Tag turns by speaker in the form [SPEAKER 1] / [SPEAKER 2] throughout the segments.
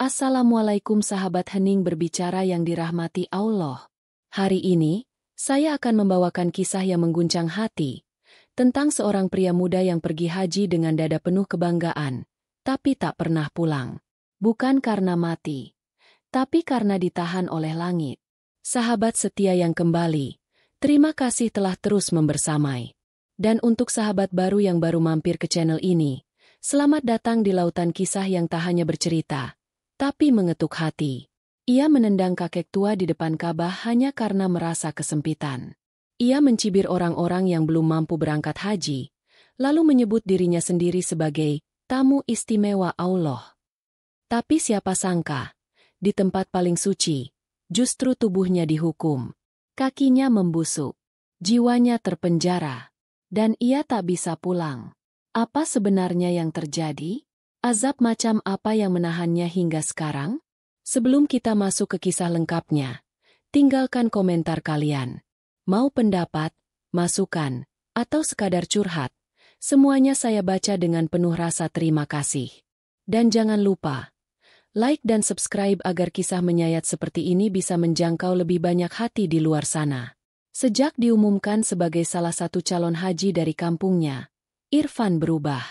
[SPEAKER 1] Assalamualaikum sahabat hening berbicara yang dirahmati Allah. Hari ini, saya akan membawakan kisah yang mengguncang hati, tentang seorang pria muda yang pergi haji dengan dada penuh kebanggaan, tapi tak pernah pulang. Bukan karena mati, tapi karena ditahan oleh langit. Sahabat setia yang kembali, terima kasih telah terus membersamai. Dan untuk sahabat baru yang baru mampir ke channel ini, selamat datang di lautan kisah yang tak hanya bercerita, tapi mengetuk hati. Ia menendang kakek tua di depan Ka'bah hanya karena merasa kesempitan. Ia mencibir orang-orang yang belum mampu berangkat haji, lalu menyebut dirinya sendiri sebagai tamu istimewa Allah. Tapi siapa sangka, di tempat paling suci, justru tubuhnya dihukum. Kakinya membusuk, jiwanya terpenjara, dan ia tak bisa pulang. Apa sebenarnya yang terjadi? Azab macam apa yang menahannya hingga sekarang? Sebelum kita masuk ke kisah lengkapnya, tinggalkan komentar kalian. Mau pendapat, masukan, atau sekadar curhat, semuanya saya baca dengan penuh rasa terima kasih. Dan jangan lupa, like dan subscribe agar kisah menyayat seperti ini bisa menjangkau lebih banyak hati di luar sana. Sejak diumumkan sebagai salah satu calon haji dari kampungnya, Irfan berubah.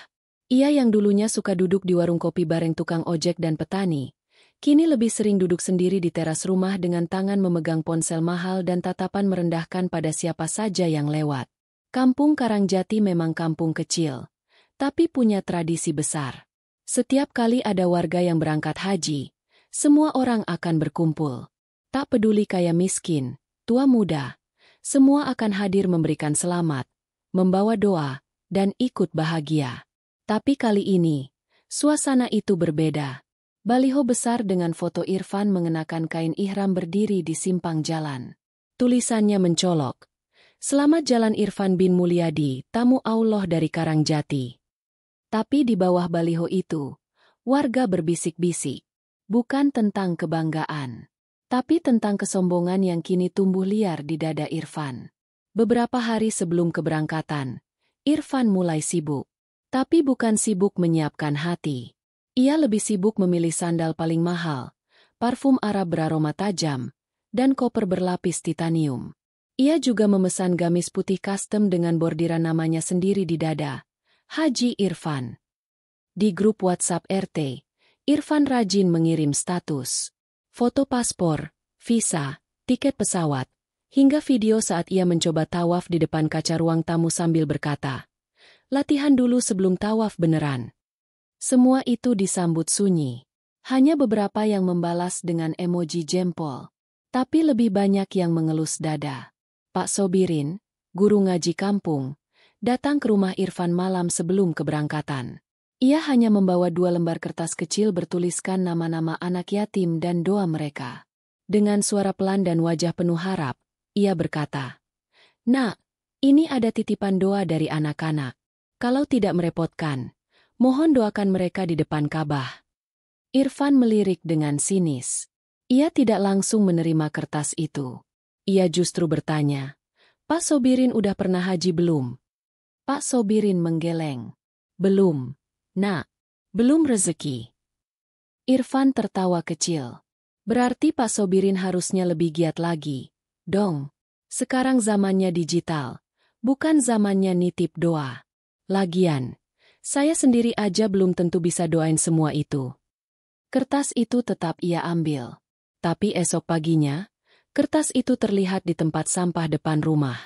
[SPEAKER 1] Ia yang dulunya suka duduk di warung kopi bareng tukang ojek dan petani, kini lebih sering duduk sendiri di teras rumah dengan tangan memegang ponsel mahal dan tatapan merendahkan pada siapa saja yang lewat. Kampung Karangjati memang kampung kecil, tapi punya tradisi besar. Setiap kali ada warga yang berangkat haji, semua orang akan berkumpul. Tak peduli kaya miskin, tua muda, semua akan hadir memberikan selamat, membawa doa, dan ikut bahagia. Tapi kali ini, suasana itu berbeda. Baliho besar dengan foto Irfan mengenakan kain ihram berdiri di simpang jalan. Tulisannya mencolok, "Selamat Jalan Irfan bin Mulyadi, tamu Allah dari Karangjati." Tapi di bawah baliho itu, warga berbisik-bisik. Bukan tentang kebanggaan, tapi tentang kesombongan yang kini tumbuh liar di dada Irfan. Beberapa hari sebelum keberangkatan, Irfan mulai sibuk. Tapi bukan sibuk menyiapkan hati. Ia lebih sibuk memilih sandal paling mahal, parfum Arab beraroma tajam, dan koper berlapis titanium. Ia juga memesan gamis putih custom dengan bordiran namanya sendiri di dada, Haji Irfan. Di grup WhatsApp RT, Irfan rajin mengirim status, foto paspor, visa, tiket pesawat, hingga video saat ia mencoba tawaf di depan kaca ruang tamu sambil berkata, "Latihan dulu sebelum tawaf beneran." Semua itu disambut sunyi. Hanya beberapa yang membalas dengan emoji jempol. Tapi lebih banyak yang mengelus dada. Pak Sobirin, guru ngaji kampung, datang ke rumah Irfan malam sebelum keberangkatan. Ia hanya membawa 2 lembar kertas kecil bertuliskan nama-nama anak yatim dan doa mereka. Dengan suara pelan dan wajah penuh harap, ia berkata, "Nak, ini ada titipan doa dari anak-anak. Kalau tidak merepotkan, mohon doakan mereka di depan Ka'bah." Irfan melirik dengan sinis. Ia tidak langsung menerima kertas itu. Ia justru bertanya, "Pak Sobirin udah pernah haji belum?" Pak Sobirin menggeleng. "Belum, Nak. Belum rezeki." Irfan tertawa kecil. "Berarti Pak Sobirin harusnya lebih giat lagi, dong. Sekarang zamannya digital, bukan zamannya nitip doa. Lagian, saya sendiri aja belum tentu bisa doain semua itu." Kertas itu tetap ia ambil. Tapi esok paginya, kertas itu terlihat di tempat sampah depan rumah.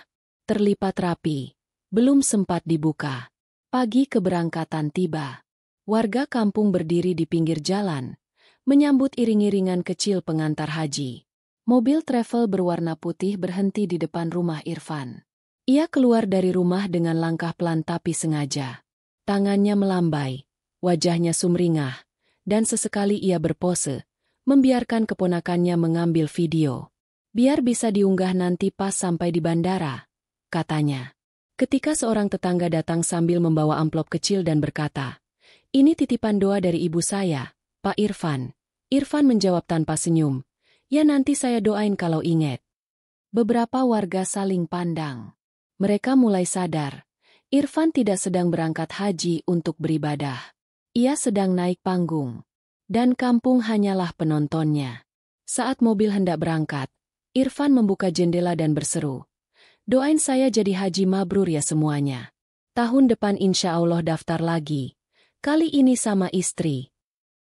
[SPEAKER 1] Terlipat rapi, belum sempat dibuka. Pagi keberangkatan tiba. Warga kampung berdiri di pinggir jalan, menyambut iring-iringan kecil pengantar haji. Mobil travel berwarna putih berhenti di depan rumah Irfan. Ia keluar dari rumah dengan langkah pelan tapi sengaja. Tangannya melambai, wajahnya sumringah, dan sesekali ia berpose, membiarkan keponakannya mengambil video. "Biar bisa diunggah nanti pas sampai di bandara," katanya. Ketika seorang tetangga datang sambil membawa amplop kecil dan berkata, "Ini titipan doa dari ibu saya, Pak Irfan." Irfan menjawab tanpa senyum, "Ya nanti saya doain kalau inget." Beberapa warga saling pandang. Mereka mulai sadar, Irfan tidak sedang berangkat haji untuk beribadah. Ia sedang naik panggung. dan kampung hanyalah penontonnya. Saat mobil hendak berangkat, Irfan membuka jendela dan berseru, "Doain saya jadi haji mabrur ya semuanya. Tahun depan insya Allah daftar lagi. Kali ini sama istri."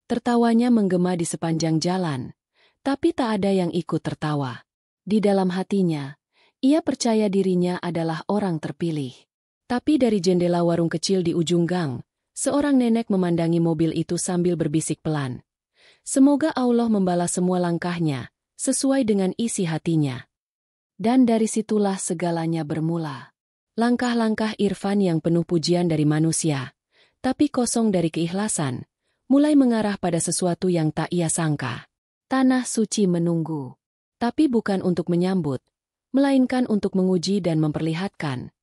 [SPEAKER 1] Tertawanya menggema di sepanjang jalan, tapi tak ada yang ikut tertawa. Di dalam hatinya, ia percaya dirinya adalah orang terpilih. Tapi dari jendela warung kecil di ujung gang, seorang nenek memandangi mobil itu sambil berbisik pelan. Semoga Allah membalas semua langkahnya, sesuai dengan isi hatinya. Dan dari situlah segalanya bermula. Langkah-langkah Irfan yang penuh pujian dari manusia, tapi kosong dari keikhlasan, mulai mengarah pada sesuatu yang tak ia sangka. Tanah suci menunggu. Tapi bukan untuk menyambut, melainkan untuk menguji dan memperlihatkan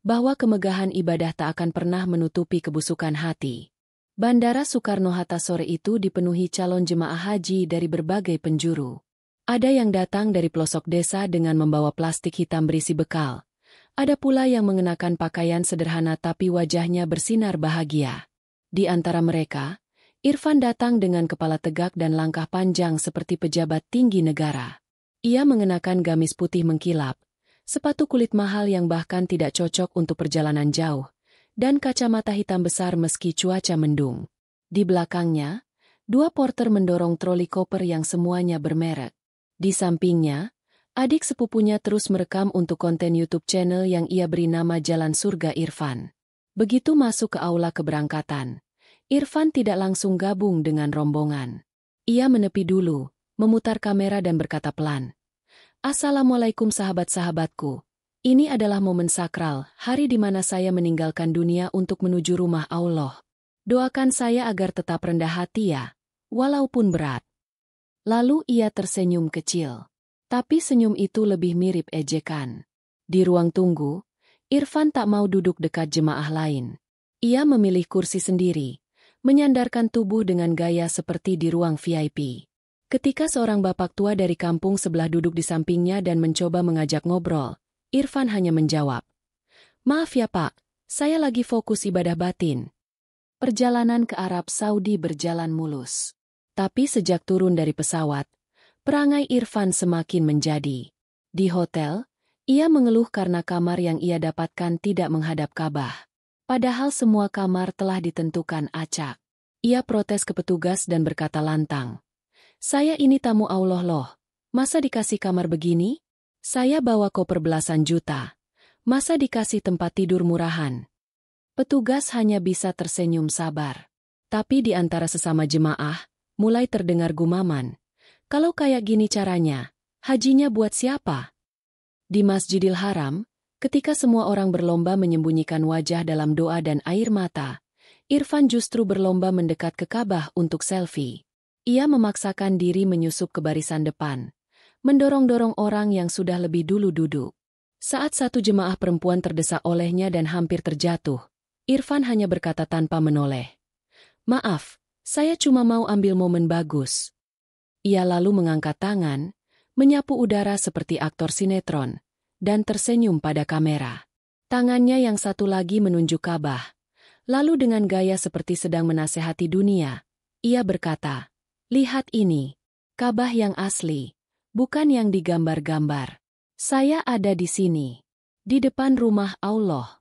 [SPEAKER 1] bahwa kemegahan ibadah tak akan pernah menutupi kebusukan hati. Bandara Soekarno-Hatta sore itu dipenuhi calon jemaah haji dari berbagai penjuru. Ada yang datang dari pelosok desa dengan membawa plastik hitam berisi bekal. Ada pula yang mengenakan pakaian sederhana tapi wajahnya bersinar bahagia. Di antara mereka, Irfan datang dengan kepala tegak dan langkah panjang seperti pejabat tinggi negara. Ia mengenakan gamis putih mengkilap, sepatu kulit mahal yang bahkan tidak cocok untuk perjalanan jauh, dan kacamata hitam besar meski cuaca mendung. Di belakangnya, dua porter mendorong troli koper yang semuanya bermerek. Di sampingnya, adik sepupunya terus merekam untuk konten YouTube channel yang ia beri nama Jalan Surga Irfan. Begitu masuk ke aula keberangkatan, Irfan tidak langsung gabung dengan rombongan. Ia menepi dulu, memutar kamera dan berkata pelan, "Assalamualaikum sahabat-sahabatku. Ini adalah momen sakral, hari di mana saya meninggalkan dunia untuk menuju rumah Allah. Doakan saya agar tetap rendah hati ya, walaupun berat." Lalu ia tersenyum kecil. Tapi senyum itu lebih mirip ejekan. Di ruang tunggu, Irfan tak mau duduk dekat jemaah lain. Ia memilih kursi sendiri, menyandarkan tubuh dengan gaya seperti di ruang VIP. Ketika seorang bapak tua dari kampung sebelah duduk di sampingnya dan mencoba mengajak ngobrol, Irfan hanya menjawab, "Maaf ya Pak, saya lagi fokus ibadah batin." Perjalanan ke Arab Saudi berjalan mulus. Tapi sejak turun dari pesawat, perangai Irfan semakin menjadi. Di hotel, ia mengeluh karena kamar yang ia dapatkan tidak menghadap Ka'bah. Padahal semua kamar telah ditentukan acak. Ia protes ke petugas dan berkata lantang, "Saya ini tamu Allah loh, masa dikasih kamar begini? Saya bawa koper belasan juta. Masa dikasih tempat tidur murahan?" Petugas hanya bisa tersenyum sabar. Tapi di antara sesama jemaah, mulai terdengar gumaman, "Kalau kayak gini caranya, hajinya buat siapa?" Di Masjidil Haram, ketika semua orang berlomba menyembunyikan wajah dalam doa dan air mata, Irfan justru berlomba mendekat ke Ka'bah untuk selfie. Ia memaksakan diri menyusup ke barisan depan, mendorong-dorong orang yang sudah lebih dulu duduk. Saat satu jemaah perempuan terdesak olehnya dan hampir terjatuh, Irfan hanya berkata tanpa menoleh, "Maaf, saya cuma mau ambil momen bagus." Ia lalu mengangkat tangan, menyapu udara seperti aktor sinetron, dan tersenyum pada kamera. Tangannya yang satu lagi menunjuk Ka'bah. Lalu dengan gaya seperti sedang menasehati dunia, ia berkata, "Lihat ini, Ka'bah yang asli, bukan yang digambar-gambar. Saya ada di sini, di depan rumah Allah."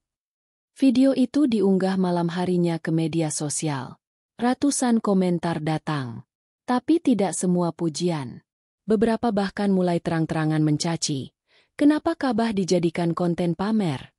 [SPEAKER 1] Video itu diunggah malam harinya ke media sosial. Ratusan komentar datang. Tapi tidak semua pujian. Beberapa bahkan mulai terang-terangan mencaci, kenapa Ka'bah dijadikan konten pamer?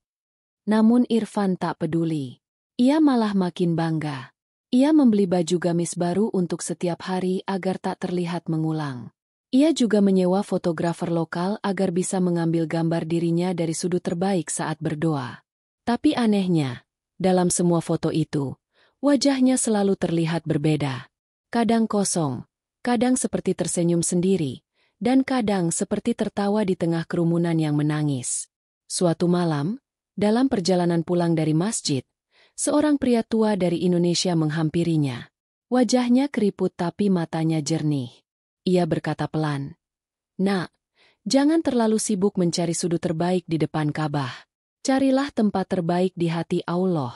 [SPEAKER 1] Namun Irfan tak peduli. Ia malah makin bangga. Ia membeli baju gamis baru untuk setiap hari agar tak terlihat mengulang. Ia juga menyewa fotografer lokal agar bisa mengambil gambar dirinya dari sudut terbaik saat berdoa. Tapi anehnya, dalam semua foto itu, wajahnya selalu terlihat berbeda. Kadang kosong, kadang seperti tersenyum sendiri, dan kadang seperti tertawa di tengah kerumunan yang menangis. Suatu malam, dalam perjalanan pulang dari masjid, seorang pria tua dari Indonesia menghampirinya. Wajahnya keriput tapi matanya jernih. Ia berkata pelan, "Nak, jangan terlalu sibuk mencari sudut terbaik di depan Ka'bah. Carilah tempat terbaik di hati Allah."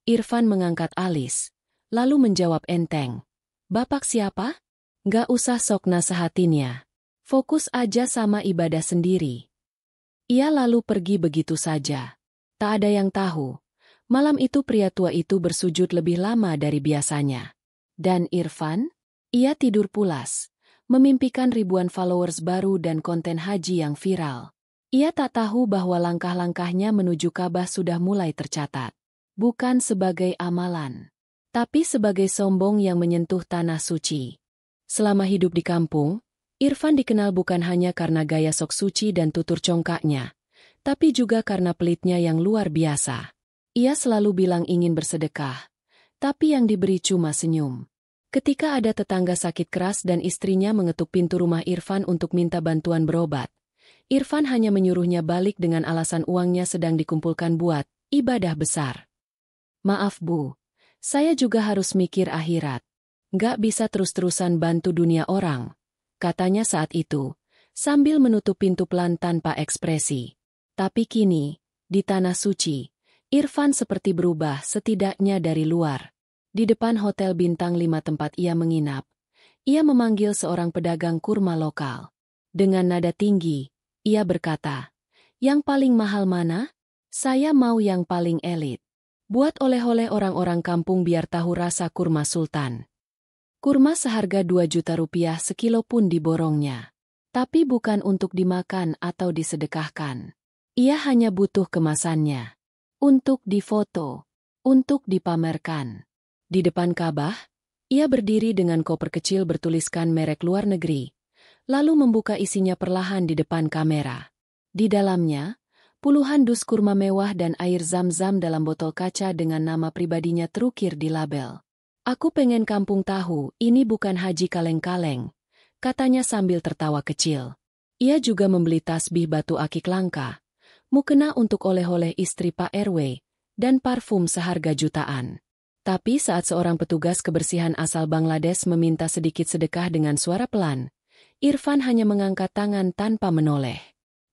[SPEAKER 1] Irfan mengangkat alis, lalu menjawab enteng, Bapak siapa? Nggak usah sok nasehatinnya. Fokus aja sama ibadah sendiri. Ia lalu pergi begitu saja. Tak ada yang tahu. Malam itu pria tua itu bersujud lebih lama dari biasanya. Dan Irfan? Ia tidur pulas, memimpikan ribuan followers baru dan konten haji yang viral. Ia tak tahu bahwa langkah-langkahnya menuju Ka'bah sudah mulai tercatat. Bukan sebagai amalan, tapi sebagai sombong yang menyentuh tanah suci. Selama hidup di kampung, Irfan dikenal bukan hanya karena gaya sok suci dan tutur congkaknya, tapi juga karena pelitnya yang luar biasa. Ia selalu bilang ingin bersedekah, tapi yang diberi cuma senyum. Ketika ada tetangga sakit keras dan istrinya mengetuk pintu rumah Irfan untuk minta bantuan berobat, Irfan hanya menyuruhnya balik dengan alasan uangnya sedang dikumpulkan buat ibadah besar. Maaf Bu, saya juga harus mikir akhirat. Nggak bisa terus-terusan bantu dunia orang, katanya saat itu, sambil menutup pintu pelan tanpa ekspresi. Tapi kini, di tanah suci, Irfan seperti berubah setidaknya dari luar. Di depan hotel bintang 5 tempat ia menginap, ia memanggil seorang pedagang kurma lokal. Dengan nada tinggi, ia berkata, "Yang paling mahal mana? Saya mau yang paling elit. Buat oleh-oleh orang-orang kampung biar tahu rasa kurma sultan." Kurma seharga 2 juta rupiah sekilo pun diborongnya. Tapi bukan untuk dimakan atau disedekahkan. Ia hanya butuh kemasannya. Untuk difoto. Untuk dipamerkan. Di depan Ka'bah, ia berdiri dengan koper kecil bertuliskan merek luar negeri, lalu membuka isinya perlahan di depan kamera. Di dalamnya, puluhan dus kurma mewah dan air zam-zam dalam botol kaca dengan nama pribadinya terukir di label. "Aku pengen kampung tahu, ini bukan haji kaleng-kaleng," katanya sambil tertawa kecil. Ia juga membeli tasbih batu akik langka, mukena untuk oleh-oleh istri Pak RW, dan parfum seharga jutaan. Tapi saat seorang petugas kebersihan asal Bangladesh meminta sedikit sedekah dengan suara pelan, Irfan hanya mengangkat tangan tanpa menoleh.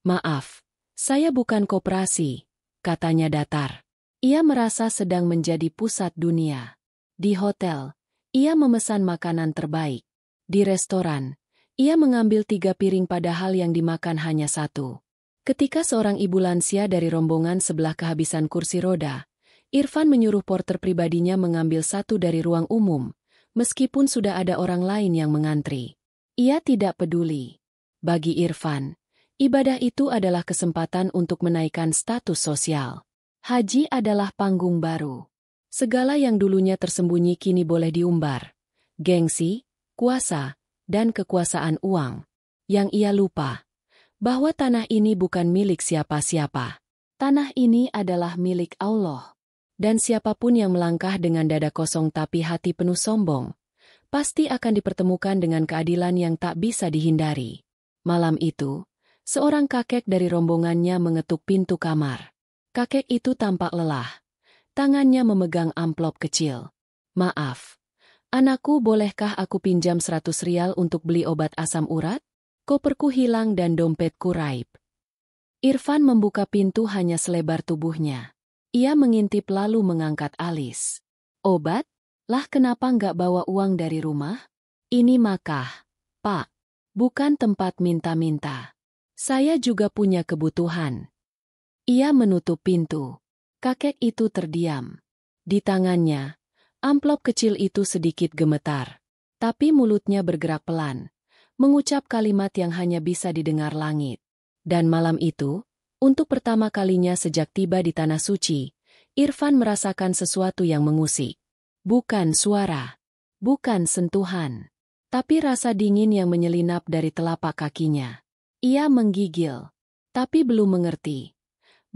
[SPEAKER 1] "Maaf, saya bukan koperasi," katanya datar. Ia merasa sedang menjadi pusat dunia. Di hotel, ia memesan makanan terbaik. Di restoran, ia mengambil 3 piring padahal yang dimakan hanya 1. Ketika seorang ibu lansia dari rombongan sebelah kehabisan kursi roda, Irfan menyuruh porter pribadinya mengambil 1 dari ruang umum, meskipun sudah ada orang lain yang mengantri. Ia tidak peduli. Bagi Irfan, ibadah itu adalah kesempatan untuk menaikkan status sosial. Haji adalah panggung baru. Segala yang dulunya tersembunyi kini boleh diumbar. Gengsi, kuasa, dan kekuasaan uang. Yang ia lupa bahwa tanah ini bukan milik siapa-siapa. Tanah ini adalah milik Allah. Dan siapapun yang melangkah dengan dada kosong tapi hati penuh sombong, pasti akan dipertemukan dengan keadilan yang tak bisa dihindari. Malam itu, seorang kakek dari rombongannya mengetuk pintu kamar. Kakek itu tampak lelah. Tangannya memegang amplop kecil. "Maaf, anakku, bolehkah aku pinjam 100 rial untuk beli obat asam urat? Koperku hilang dan dompetku raib." Irfan membuka pintu hanya selebar tubuhnya. Ia mengintip lalu mengangkat alis. "Obat? Lah kenapa nggak bawa uang dari rumah? Ini Makkah, Pak. Bukan tempat minta-minta. Saya juga punya kebutuhan." Ia menutup pintu. Kakek itu terdiam. Di tangannya, amplop kecil itu sedikit gemetar. Tapi mulutnya bergerak pelan, mengucap kalimat yang hanya bisa didengar langit. Dan malam itu, untuk pertama kalinya sejak tiba di Tanah Suci, Irfan merasakan sesuatu yang mengusik. Bukan suara, bukan sentuhan, tapi rasa dingin yang menyelinap dari telapak kakinya. Ia menggigil, tapi belum mengerti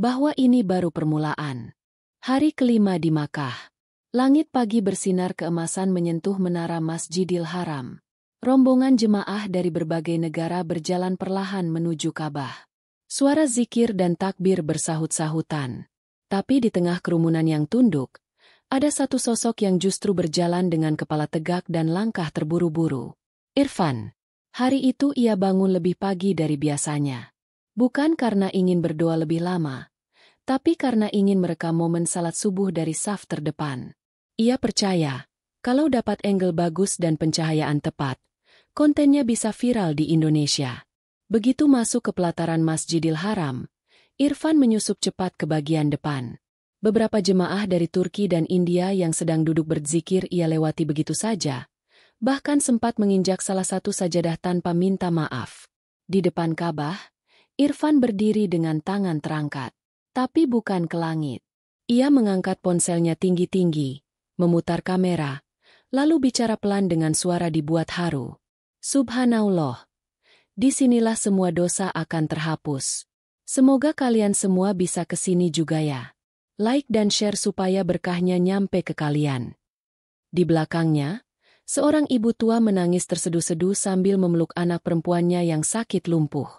[SPEAKER 1] bahwa ini baru permulaan. Hari kelima di Makkah. Langit pagi bersinar keemasan menyentuh menara Masjidil Haram. Rombongan jemaah dari berbagai negara berjalan perlahan menuju Ka'bah. Suara zikir dan takbir bersahut-sahutan. Tapi di tengah kerumunan yang tunduk, ada satu sosok yang justru berjalan dengan kepala tegak dan langkah terburu-buru. Irfan. Hari itu ia bangun lebih pagi dari biasanya. Bukan karena ingin berdoa lebih lama, tapi karena ingin merekam momen salat subuh dari saf terdepan. Ia percaya Kalau dapat angle bagus dan pencahayaan tepat, kontennya bisa viral di Indonesia. Begitu masuk ke pelataran Masjidil Haram, Irfan menyusup cepat ke bagian depan. Beberapa jemaah dari Turki dan India yang sedang duduk berzikir ia lewati begitu saja, bahkan sempat menginjak salah satu sajadah tanpa minta maaf. Di depan Ka'bah, Irfan berdiri dengan tangan terangkat, tapi bukan ke langit. Ia mengangkat ponselnya tinggi-tinggi, memutar kamera, lalu bicara pelan dengan suara dibuat haru. Subhanallah. Disinilah semua dosa akan terhapus. Semoga kalian semua bisa ke sini juga ya. Like dan share supaya berkahnya nyampe ke kalian. Di belakangnya, seorang ibu tua menangis terseduh-seduh sambil memeluk anak perempuannya yang sakit lumpuh.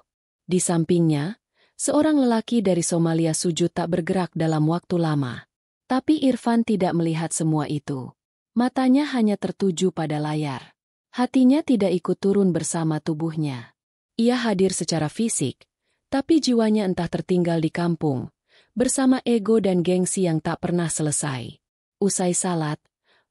[SPEAKER 1] Di sampingnya, seorang lelaki dari Somalia sujud tak bergerak dalam waktu lama. Tapi Irfan tidak melihat semua itu. Matanya hanya tertuju pada layar. Hatinya tidak ikut turun bersama tubuhnya. Ia hadir secara fisik, tapi jiwanya entah tertinggal di kampung, bersama ego dan gengsi yang tak pernah selesai. Usai salat,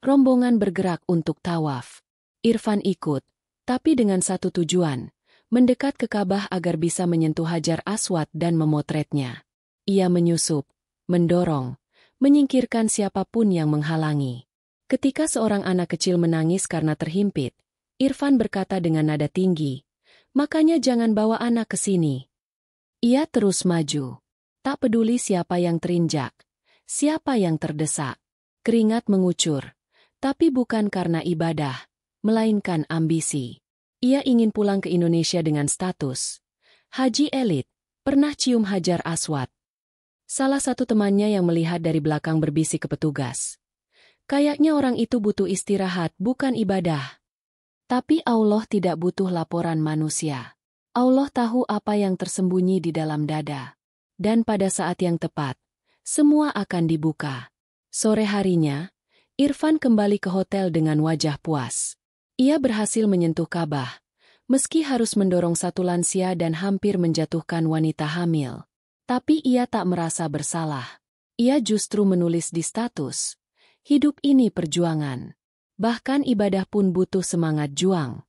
[SPEAKER 1] rombongan bergerak untuk tawaf. Irfan ikut, tapi dengan satu tujuan, mendekat ke Ka'bah agar bisa menyentuh Hajar Aswad dan memotretnya. Ia menyusup, mendorong, menyingkirkan siapapun yang menghalangi. Ketika seorang anak kecil menangis karena terhimpit, Irfan berkata dengan nada tinggi, "Makanya jangan bawa anak ke sini." Ia terus maju. Tak peduli siapa yang terinjak, siapa yang terdesak. Keringat mengucur, tapi bukan karena ibadah, melainkan ambisi. Ia ingin pulang ke Indonesia dengan status haji elit, pernah cium Hajar Aswad. Salah satu temannya yang melihat dari belakang berbisik ke petugas. Kayaknya orang itu butuh istirahat, bukan ibadah. Tapi Allah tidak butuh laporan manusia. Allah tahu apa yang tersembunyi di dalam dada. Dan pada saat yang tepat, semua akan dibuka. Sore harinya, Irfan kembali ke hotel dengan wajah puas. Ia berhasil menyentuh Ka'bah, meski harus mendorong satu lansia dan hampir menjatuhkan wanita hamil. Tapi ia tak merasa bersalah. Ia justru menulis di status, "Hidup ini perjuangan." Bahkan ibadah pun butuh semangat juang.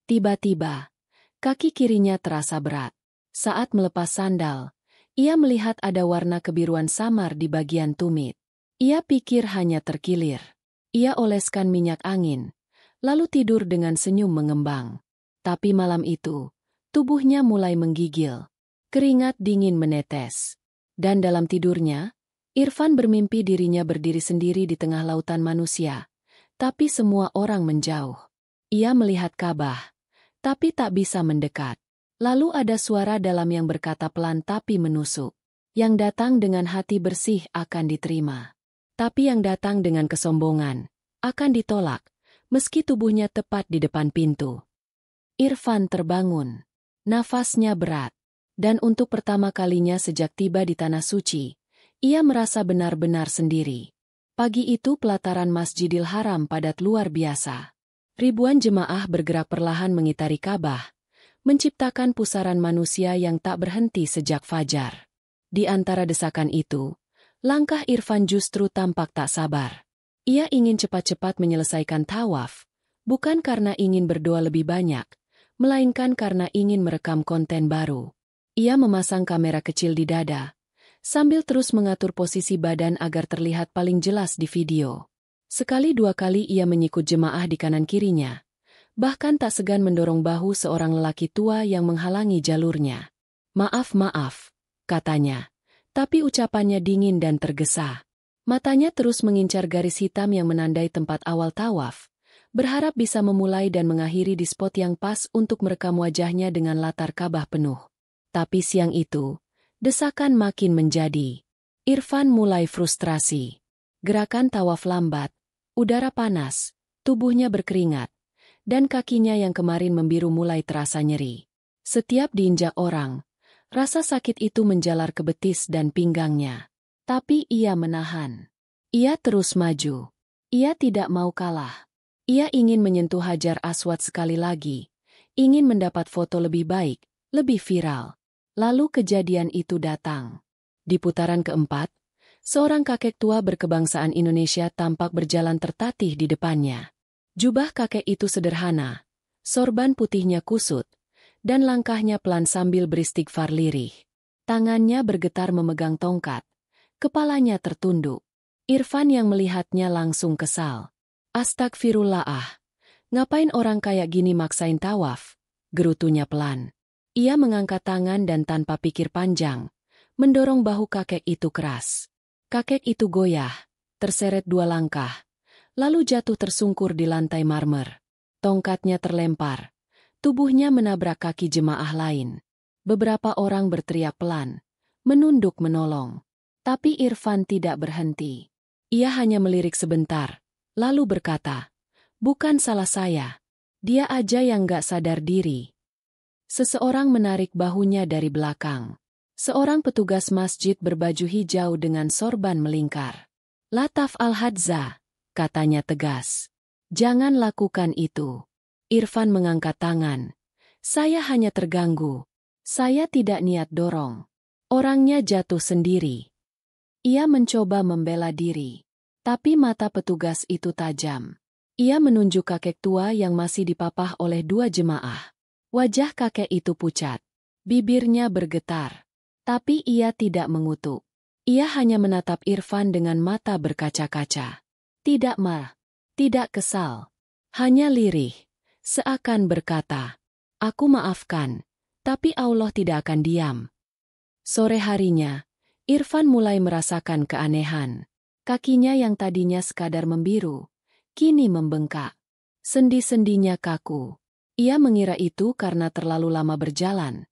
[SPEAKER 1] Tiba-tiba, kaki kirinya terasa berat. Saat melepas sandal, ia melihat ada warna kebiruan samar di bagian tumit. Ia pikir hanya terkilir. Ia oleskan minyak angin, lalu tidur dengan senyum mengembang. Tapi malam itu, tubuhnya mulai menggigil. Keringat dingin menetes. Dan dalam tidurnya, Irfan bermimpi dirinya berdiri sendiri di tengah lautan manusia. Tapi semua orang menjauh. Ia melihat Ka'bah, tapi tak bisa mendekat. Lalu ada suara dalam yang berkata pelan tapi menusuk. Yang datang dengan hati bersih akan diterima. Tapi yang datang dengan kesombongan akan ditolak, meski tubuhnya tepat di depan pintu. Irfan terbangun. Nafasnya berat. Dan untuk pertama kalinya sejak tiba di Tanah Suci, ia merasa benar-benar sendiri. Pagi itu pelataran Masjidil Haram padat luar biasa. Ribuan jemaah bergerak perlahan mengitari Ka'bah, menciptakan pusaran manusia yang tak berhenti sejak fajar. Di antara desakan itu, langkah Irfan justru tampak tak sabar. Ia ingin cepat-cepat menyelesaikan tawaf, bukan karena ingin berdoa lebih banyak, melainkan karena ingin merekam konten baru. Ia memasang kamera kecil di dada, sambil terus mengatur posisi badan agar terlihat paling jelas di video. Sekali dua kali ia menyikut jemaah di kanan kirinya, bahkan tak segan mendorong bahu seorang lelaki tua yang menghalangi jalurnya. "Maaf," katanya, tapi ucapannya dingin dan tergesa. Matanya terus mengincar garis hitam yang menandai tempat awal tawaf, berharap bisa memulai dan mengakhiri di spot yang pas untuk merekam wajahnya dengan latar Ka'bah penuh. Tapi siang itu, desakan makin menjadi. Irfan mulai frustrasi. Gerakan tawaf lambat, udara panas, tubuhnya berkeringat, dan kakinya yang kemarin membiru mulai terasa nyeri. Setiap diinjak orang, rasa sakit itu menjalar ke betis dan pinggangnya. Tapi ia menahan. Ia terus maju. Ia tidak mau kalah. Ia ingin menyentuh Hajar Aswad sekali lagi, ingin mendapat foto lebih baik, lebih viral. Lalu kejadian itu datang. Di putaran keempat, Seorang kakek tua berkebangsaan Indonesia tampak berjalan tertatih di depannya. Jubah kakek itu sederhana, sorban putihnya kusut, dan langkahnya pelan sambil beristighfar lirih. Tangannya bergetar memegang tongkat, kepalanya tertunduk. Irfan yang melihatnya langsung kesal. Astagfirullah, ngapain orang kayak gini maksain tawaf? Gerutunya pelan. Ia mengangkat tangan dan tanpa pikir panjang, mendorong bahu kakek itu keras. Kakek itu goyah, terseret 2 langkah, lalu jatuh tersungkur di lantai marmer. Tongkatnya terlempar, tubuhnya menabrak kaki jemaah lain. Beberapa orang berteriak pelan, menunduk menolong. Tapi Irfan tidak berhenti. Ia hanya melirik sebentar, lalu berkata, "Bukan salah saya. Dia aja yang gak sadar diri." Seseorang menarik bahunya dari belakang. Seorang petugas masjid berbaju hijau dengan sorban melingkar. "Lataf Al-Hadza," katanya tegas. "Jangan lakukan itu." Irfan mengangkat tangan. "Saya hanya terganggu. Saya tidak niat dorong." Orangnya jatuh sendiri. Ia mencoba membela diri. Tapi mata petugas itu tajam. Ia menunjuk kakek tua yang masih dipapah oleh 2 jemaah. Wajah kakek itu pucat. Bibirnya bergetar. Tapi ia tidak mengutuk. Ia hanya menatap Irfan dengan mata berkaca-kaca. Tidak marah, tidak kesal. Hanya lirih, seakan berkata, "Aku maafkan, tapi Allah tidak akan diam." Sore harinya, Irfan mulai merasakan keanehan. Kakinya yang tadinya sekadar membiru, kini membengkak. Sendi-sendinya kaku. Ia mengira itu karena terlalu lama berjalan.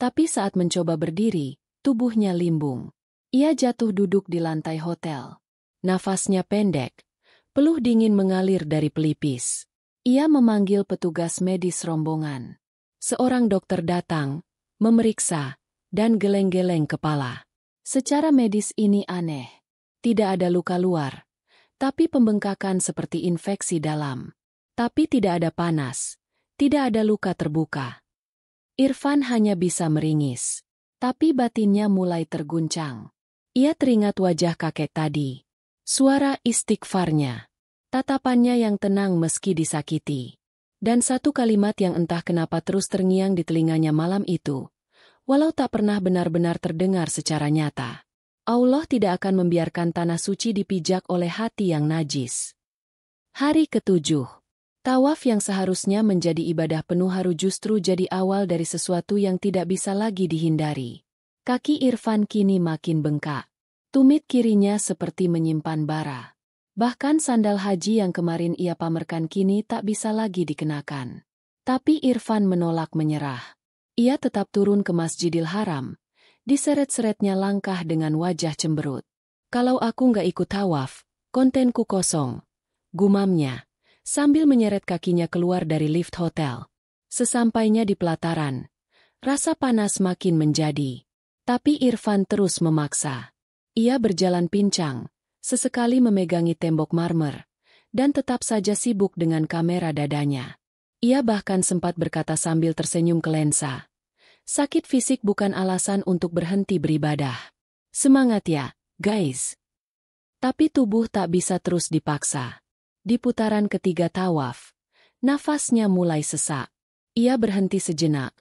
[SPEAKER 1] Tapi saat mencoba berdiri, tubuhnya limbung. Ia jatuh duduk di lantai hotel. Nafasnya pendek, peluh dingin mengalir dari pelipis. Ia memanggil petugas medis rombongan. Seorang dokter datang, memeriksa, dan geleng-geleng kepala. Secara medis ini aneh. Tidak ada luka luar, tapi pembengkakan seperti infeksi dalam. Tapi tidak ada panas, tidak ada luka terbuka. Irfan hanya bisa meringis, tapi batinnya mulai terguncang. Ia teringat wajah kakek tadi, suara istighfarnya, tatapannya yang tenang meski disakiti, dan satu kalimat yang entah kenapa terus terngiang di telinganya malam itu, walau tak pernah benar-benar terdengar secara nyata. Allah tidak akan membiarkan tanah suci dipijak oleh hati yang najis. Hari ke-7. Tawaf yang seharusnya menjadi ibadah penuh haru justru jadi awal dari sesuatu yang tidak bisa lagi dihindari. Kaki Irfan kini makin bengkak. Tumit kirinya seperti menyimpan bara. Bahkan sandal haji yang kemarin ia pamerkan kini tak bisa lagi dikenakan. Tapi Irfan menolak menyerah. Ia tetap turun ke Masjidil Haram. Diseret-seretnya langkah dengan wajah cemberut. "Kalau aku nggak ikut tawaf, kontenku kosong," gumamnya, sambil menyeret kakinya keluar dari lift hotel. Sesampainya di pelataran, rasa panas makin menjadi. Tapi Irfan terus memaksa. Ia berjalan pincang, sesekali memegangi tembok marmer, dan tetap saja sibuk dengan kamera dadanya. Ia bahkan sempat berkata sambil tersenyum ke lensa, "Sakit fisik bukan alasan untuk berhenti beribadah. Semangat ya, guys." Tapi tubuh tak bisa terus dipaksa. Di putaran ketiga tawaf, nafasnya mulai sesak. Ia berhenti sejenak,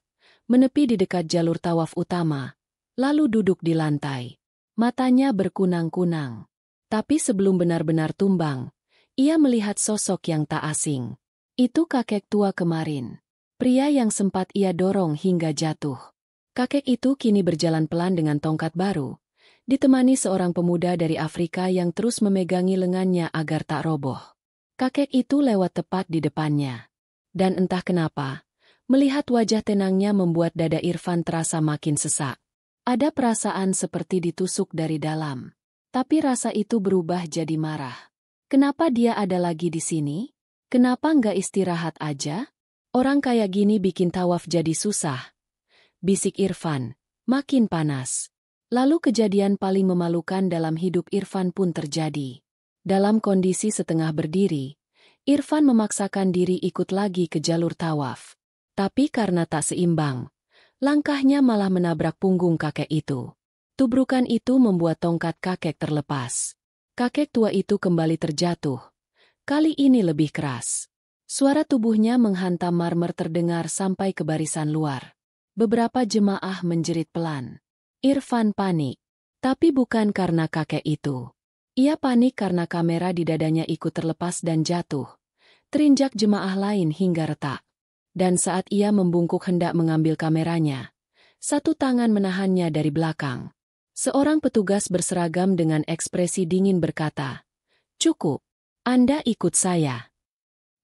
[SPEAKER 1] menepi di dekat jalur tawaf utama, lalu duduk di lantai. Matanya berkunang-kunang. Tapi sebelum benar-benar tumbang, ia melihat sosok yang tak asing. Itu kakek tua kemarin. Pria yang sempat ia dorong hingga jatuh. Kakek itu kini berjalan pelan dengan tongkat baru, ditemani seorang pemuda dari Afrika yang terus memegangi lengannya agar tak roboh. Kakek itu lewat tepat di depannya. Dan entah kenapa, melihat wajah tenangnya membuat dada Irfan terasa makin sesak. Ada perasaan seperti ditusuk dari dalam. Tapi rasa itu berubah jadi marah. Kenapa dia ada lagi di sini? Kenapa nggak istirahat aja? Orang kayak gini bikin tawaf jadi susah. Bisik Irfan, makin panas. Lalu kejadian paling memalukan dalam hidup Irfan pun terjadi. Dalam kondisi setengah berdiri, Irfan memaksakan diri ikut lagi ke jalur tawaf. Tapi karena tak seimbang, langkahnya malah menabrak punggung kakek itu. Tubrukan itu membuat tongkat kakek terlepas. Kakek tua itu kembali terjatuh. Kali ini lebih keras. Suara tubuhnya menghantam marmer terdengar sampai ke barisan luar. Beberapa jemaah menjerit pelan. Irfan panik. Tapi bukan karena kakek itu. Ia panik karena kamera di dadanya ikut terlepas dan jatuh. Terinjak jemaah lain hingga retak. Dan saat ia membungkuk hendak mengambil kameranya, satu tangan menahannya dari belakang. Seorang petugas berseragam dengan ekspresi dingin berkata, "Cukup, Anda ikut saya."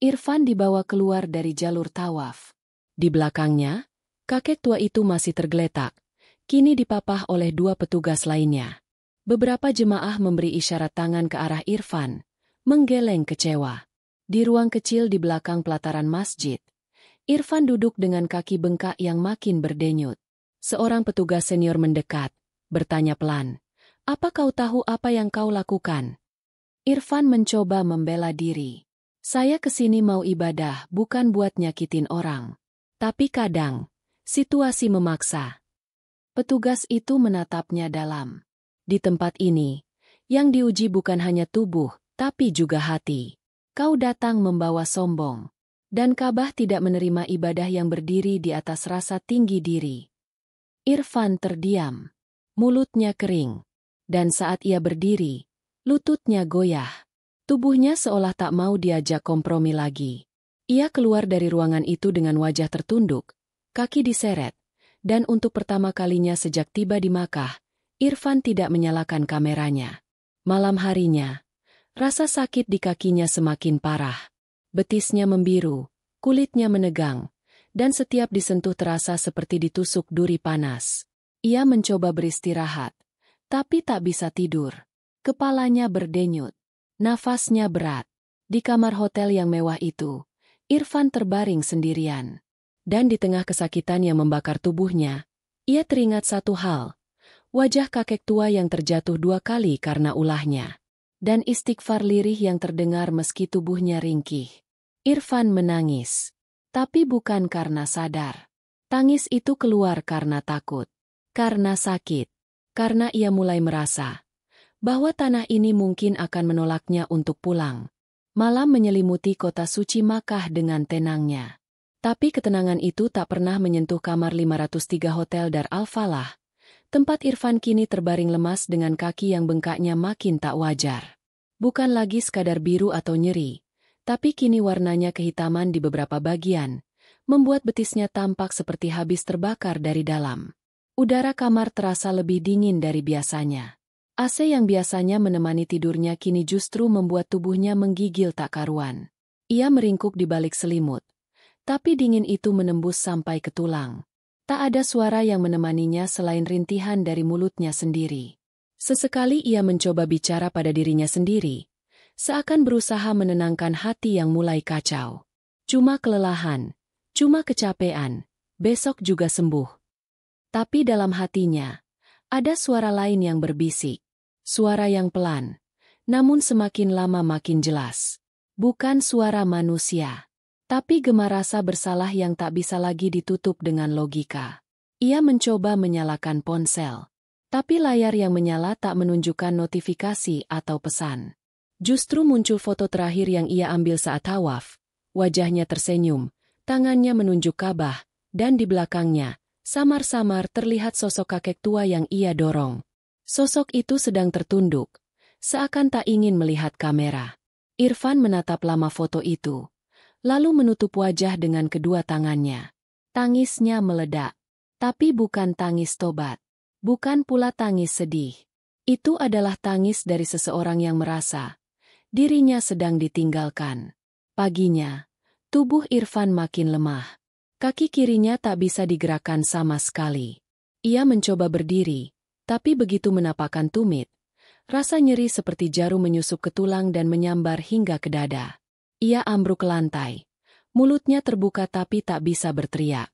[SPEAKER 1] Irfan dibawa keluar dari jalur tawaf. Di belakangnya, kakek tua itu masih tergeletak, kini dipapah oleh dua petugas lainnya. Beberapa jemaah memberi isyarat tangan ke arah Irfan, menggeleng kecewa. Di ruang kecil di belakang pelataran masjid, Irfan duduk dengan kaki bengkak yang makin berdenyut. Seorang petugas senior mendekat, bertanya pelan, "Apa kau tahu apa yang kau lakukan?" Irfan mencoba membela diri. "Saya kesini mau ibadah, bukan buat nyakitin orang. Tapi kadang, situasi memaksa." Petugas itu menatapnya dalam. Di tempat ini, yang diuji bukan hanya tubuh, tapi juga hati. Kau datang membawa sombong. Dan Ka'bah tidak menerima ibadah yang berdiri di atas rasa tinggi diri. Irfan terdiam. Mulutnya kering. Dan saat ia berdiri, lututnya goyah. Tubuhnya seolah tak mau diajak kompromi lagi. Ia keluar dari ruangan itu dengan wajah tertunduk, kaki diseret, dan untuk pertama kalinya sejak tiba di Makkah, Irfan tidak menyalakan kameranya. Malam harinya, rasa sakit di kakinya semakin parah. Betisnya membiru, kulitnya menegang, dan setiap disentuh terasa seperti ditusuk duri panas. Ia mencoba beristirahat, tapi tak bisa tidur. Kepalanya berdenyut, nafasnya berat. Di kamar hotel yang mewah itu, Irfan terbaring sendirian. Dan di tengah kesakitan yang membakar tubuhnya, ia teringat satu hal. Wajah kakek tua yang terjatuh 2 kali karena ulahnya. Dan istighfar lirih yang terdengar meski tubuhnya ringkih. Irfan menangis. Tapi bukan karena sadar. Tangis itu keluar karena takut. Karena sakit. Karena ia mulai merasa bahwa tanah ini mungkin akan menolaknya untuk pulang. Malam menyelimuti kota suci Makkah dengan tenangnya. Tapi ketenangan itu tak pernah menyentuh kamar 503 Hotel Dar Al-Falah. Tempat Irfan kini terbaring lemas dengan kaki yang bengkaknya makin tak wajar. Bukan lagi sekadar biru atau nyeri, tapi kini warnanya kehitaman di beberapa bagian, membuat betisnya tampak seperti habis terbakar dari dalam. Udara kamar terasa lebih dingin dari biasanya. AC yang biasanya menemani tidurnya kini justru membuat tubuhnya menggigil tak karuan. Ia meringkuk di balik selimut, tapi dingin itu menembus sampai ke tulang. Tak ada suara yang menemaninya selain rintihan dari mulutnya sendiri. Sesekali ia mencoba bicara pada dirinya sendiri, seakan berusaha menenangkan hati yang mulai kacau. Cuma kelelahan, cuma kecapean, besok juga sembuh. Tapi dalam hatinya, ada suara lain yang berbisik. Suara yang pelan, namun semakin lama makin jelas. Bukan suara manusia, tapi gema rasa bersalah yang tak bisa lagi ditutup dengan logika. Ia mencoba menyalakan ponsel, tapi layar yang menyala tak menunjukkan notifikasi atau pesan. Justru muncul foto terakhir yang ia ambil saat tawaf. Wajahnya tersenyum, tangannya menunjuk Ka'bah, dan di belakangnya, samar-samar terlihat sosok kakek tua yang ia dorong. Sosok itu sedang tertunduk, seakan tak ingin melihat kamera. Irfan menatap lama foto itu, lalu menutup wajah dengan kedua tangannya. Tangisnya meledak, tapi bukan tangis tobat, bukan pula tangis sedih. Itu adalah tangis dari seseorang yang merasa dirinya sedang ditinggalkan. Paginya, tubuh Irfan makin lemah. Kaki kirinya tak bisa digerakkan sama sekali. Ia mencoba berdiri, tapi begitu menapakkan tumit, rasa nyeri seperti jarum menyusup ke tulang dan menyambar hingga ke dada. Ia ambruk ke lantai. Mulutnya terbuka tapi tak bisa berteriak.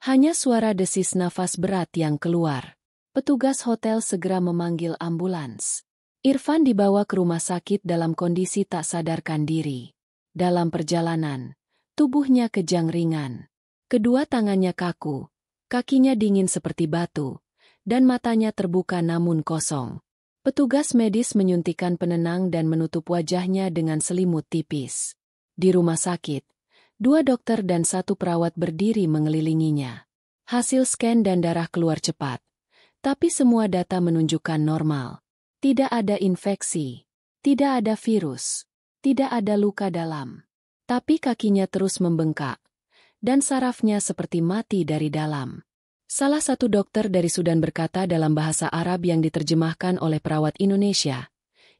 [SPEAKER 1] Hanya suara desis nafas berat yang keluar. Petugas hotel segera memanggil ambulans. Irfan dibawa ke rumah sakit dalam kondisi tak sadarkan diri. Dalam perjalanan, tubuhnya kejang ringan. Kedua tangannya kaku, kakinya dingin seperti batu, dan matanya terbuka namun kosong. Petugas medis menyuntikkan penenang dan menutup wajahnya dengan selimut tipis. Di rumah sakit, 2 dokter dan 1 perawat berdiri mengelilinginya. Hasil scan dan darah keluar cepat. Tapi semua data menunjukkan normal. Tidak ada infeksi. Tidak ada virus. Tidak ada luka dalam. Tapi kakinya terus membengkak. Dan sarafnya seperti mati dari dalam. Salah satu dokter dari Sudan berkata dalam bahasa Arab yang diterjemahkan oleh perawat Indonesia,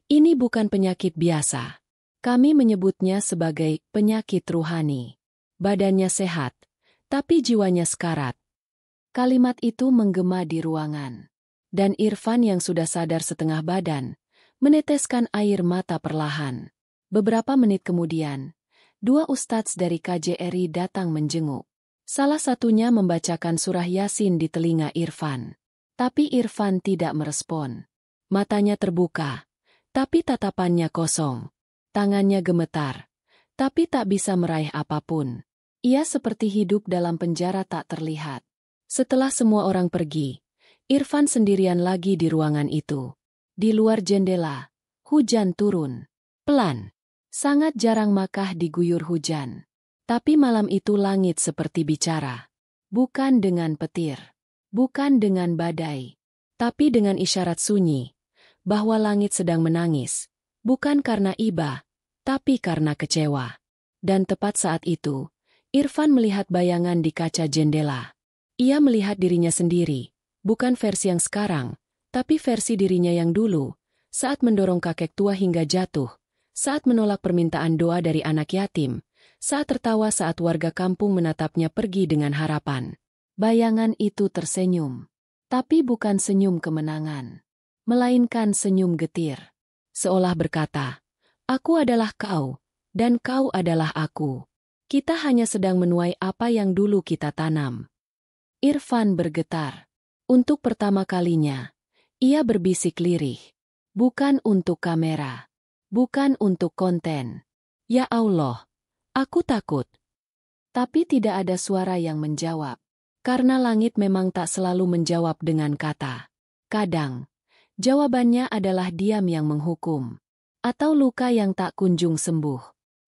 [SPEAKER 1] "Ini bukan penyakit biasa. Kami menyebutnya sebagai penyakit ruhani. Badannya sehat, tapi jiwanya sekarat." Kalimat itu menggema di ruangan. Dan Irfan yang sudah sadar setengah badan, meneteskan air mata perlahan. Beberapa menit kemudian, 2 ustadz dari KJRI datang menjenguk. Salah satunya membacakan surah Yasin di telinga Irfan. Tapi Irfan tidak merespon. Matanya terbuka, tapi tatapannya kosong. Tangannya gemetar, tapi tak bisa meraih apapun. Ia seperti hidup dalam penjara tak terlihat. Setelah semua orang pergi, Irfan sendirian lagi di ruangan itu. Di luar jendela, hujan turun. Pelan. Sangat jarang Makkah diguyur hujan. Tapi malam itu langit seperti bicara. Bukan dengan petir. Bukan dengan badai. Tapi dengan isyarat sunyi. Bahwa langit sedang menangis. Bukan karena iba, tapi karena kecewa. Dan tepat saat itu, Irfan melihat bayangan di kaca jendela. Ia melihat dirinya sendiri, bukan versi yang sekarang, tapi versi dirinya yang dulu, saat mendorong kakek tua hingga jatuh, saat menolak permintaan doa dari anak yatim, saat tertawa saat warga kampung menatapnya pergi dengan harapan. Bayangan itu tersenyum, tapi bukan senyum kemenangan, melainkan senyum getir. Seolah berkata, "Aku adalah kau, dan kau adalah aku. Kita hanya sedang menuai apa yang dulu kita tanam." Irfan bergetar. Untuk pertama kalinya, ia berbisik lirih. Bukan untuk kamera. Bukan untuk konten. "Ya Allah, aku takut." Tapi tidak ada suara yang menjawab. Karena langit memang tak selalu menjawab dengan kata. Kadang, jawabannya adalah diam yang menghukum. Atau luka yang tak kunjung sembuh.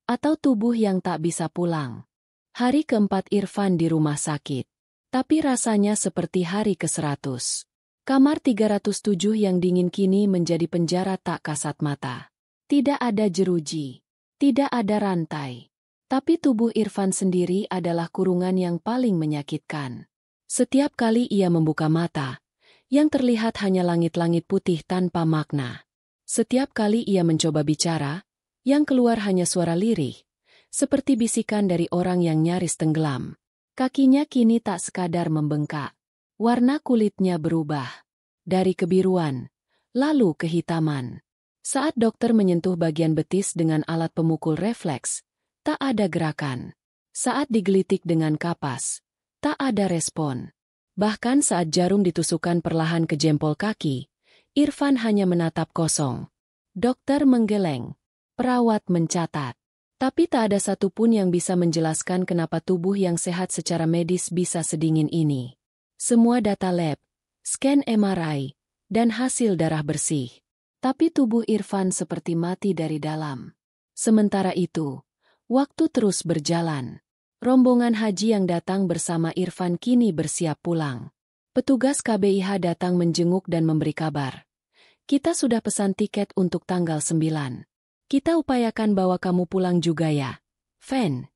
[SPEAKER 1] Atau tubuh yang tak bisa pulang. Hari keempat Irfan di rumah sakit. Tapi rasanya seperti hari ke-100. Kamar 307 yang dingin kini menjadi penjara tak kasat mata. Tidak ada jeruji. Tidak ada rantai. Tapi tubuh Irfan sendiri adalah kurungan yang paling menyakitkan. Setiap kali ia membuka mata, yang terlihat hanya langit-langit putih tanpa makna. Setiap kali ia mencoba bicara, yang keluar hanya suara lirih, seperti bisikan dari orang yang nyaris tenggelam. Kakinya kini tak sekadar membengkak. Warna kulitnya berubah. Dari kebiruan, lalu kehitaman. Saat dokter menyentuh bagian betis dengan alat pemukul refleks, tak ada gerakan. Saat digelitik dengan kapas, tak ada respon. Bahkan saat jarum ditusukkan perlahan ke jempol kaki, Irfan hanya menatap kosong. Dokter menggeleng. Perawat mencatat. Tapi tak ada satupun yang bisa menjelaskan kenapa tubuh yang sehat secara medis bisa sedingin ini. Semua data lab, scan MRI, dan hasil darah bersih. Tapi tubuh Irfan seperti mati dari dalam. Sementara itu, waktu terus berjalan. Rombongan haji yang datang bersama Irfan kini bersiap pulang. Petugas KBIH datang menjenguk dan memberi kabar. "Kita sudah pesan tiket untuk tanggal 9. Kita upayakan bawa kamu pulang juga ya, Fen."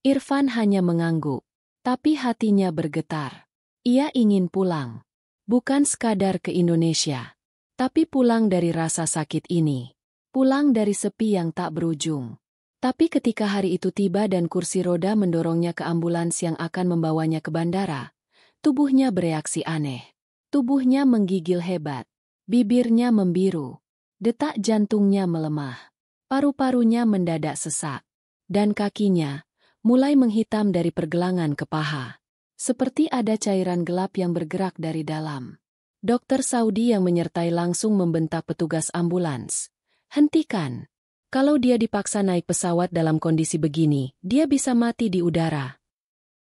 [SPEAKER 1] Irfan hanya mengangguk, tapi hatinya bergetar. Ia ingin pulang. Bukan sekadar ke Indonesia, tapi pulang dari rasa sakit ini. Pulang dari sepi yang tak berujung. Tapi ketika hari itu tiba dan kursi roda mendorongnya ke ambulans yang akan membawanya ke bandara, tubuhnya bereaksi aneh. Tubuhnya menggigil hebat. Bibirnya membiru. Detak jantungnya melemah. Paru-parunya mendadak sesak, dan kakinya mulai menghitam dari pergelangan ke paha. Seperti ada cairan gelap yang bergerak dari dalam. Dokter Saudi yang menyertai langsung membentak petugas ambulans. "Hentikan. Kalau dia dipaksa naik pesawat dalam kondisi begini, dia bisa mati di udara."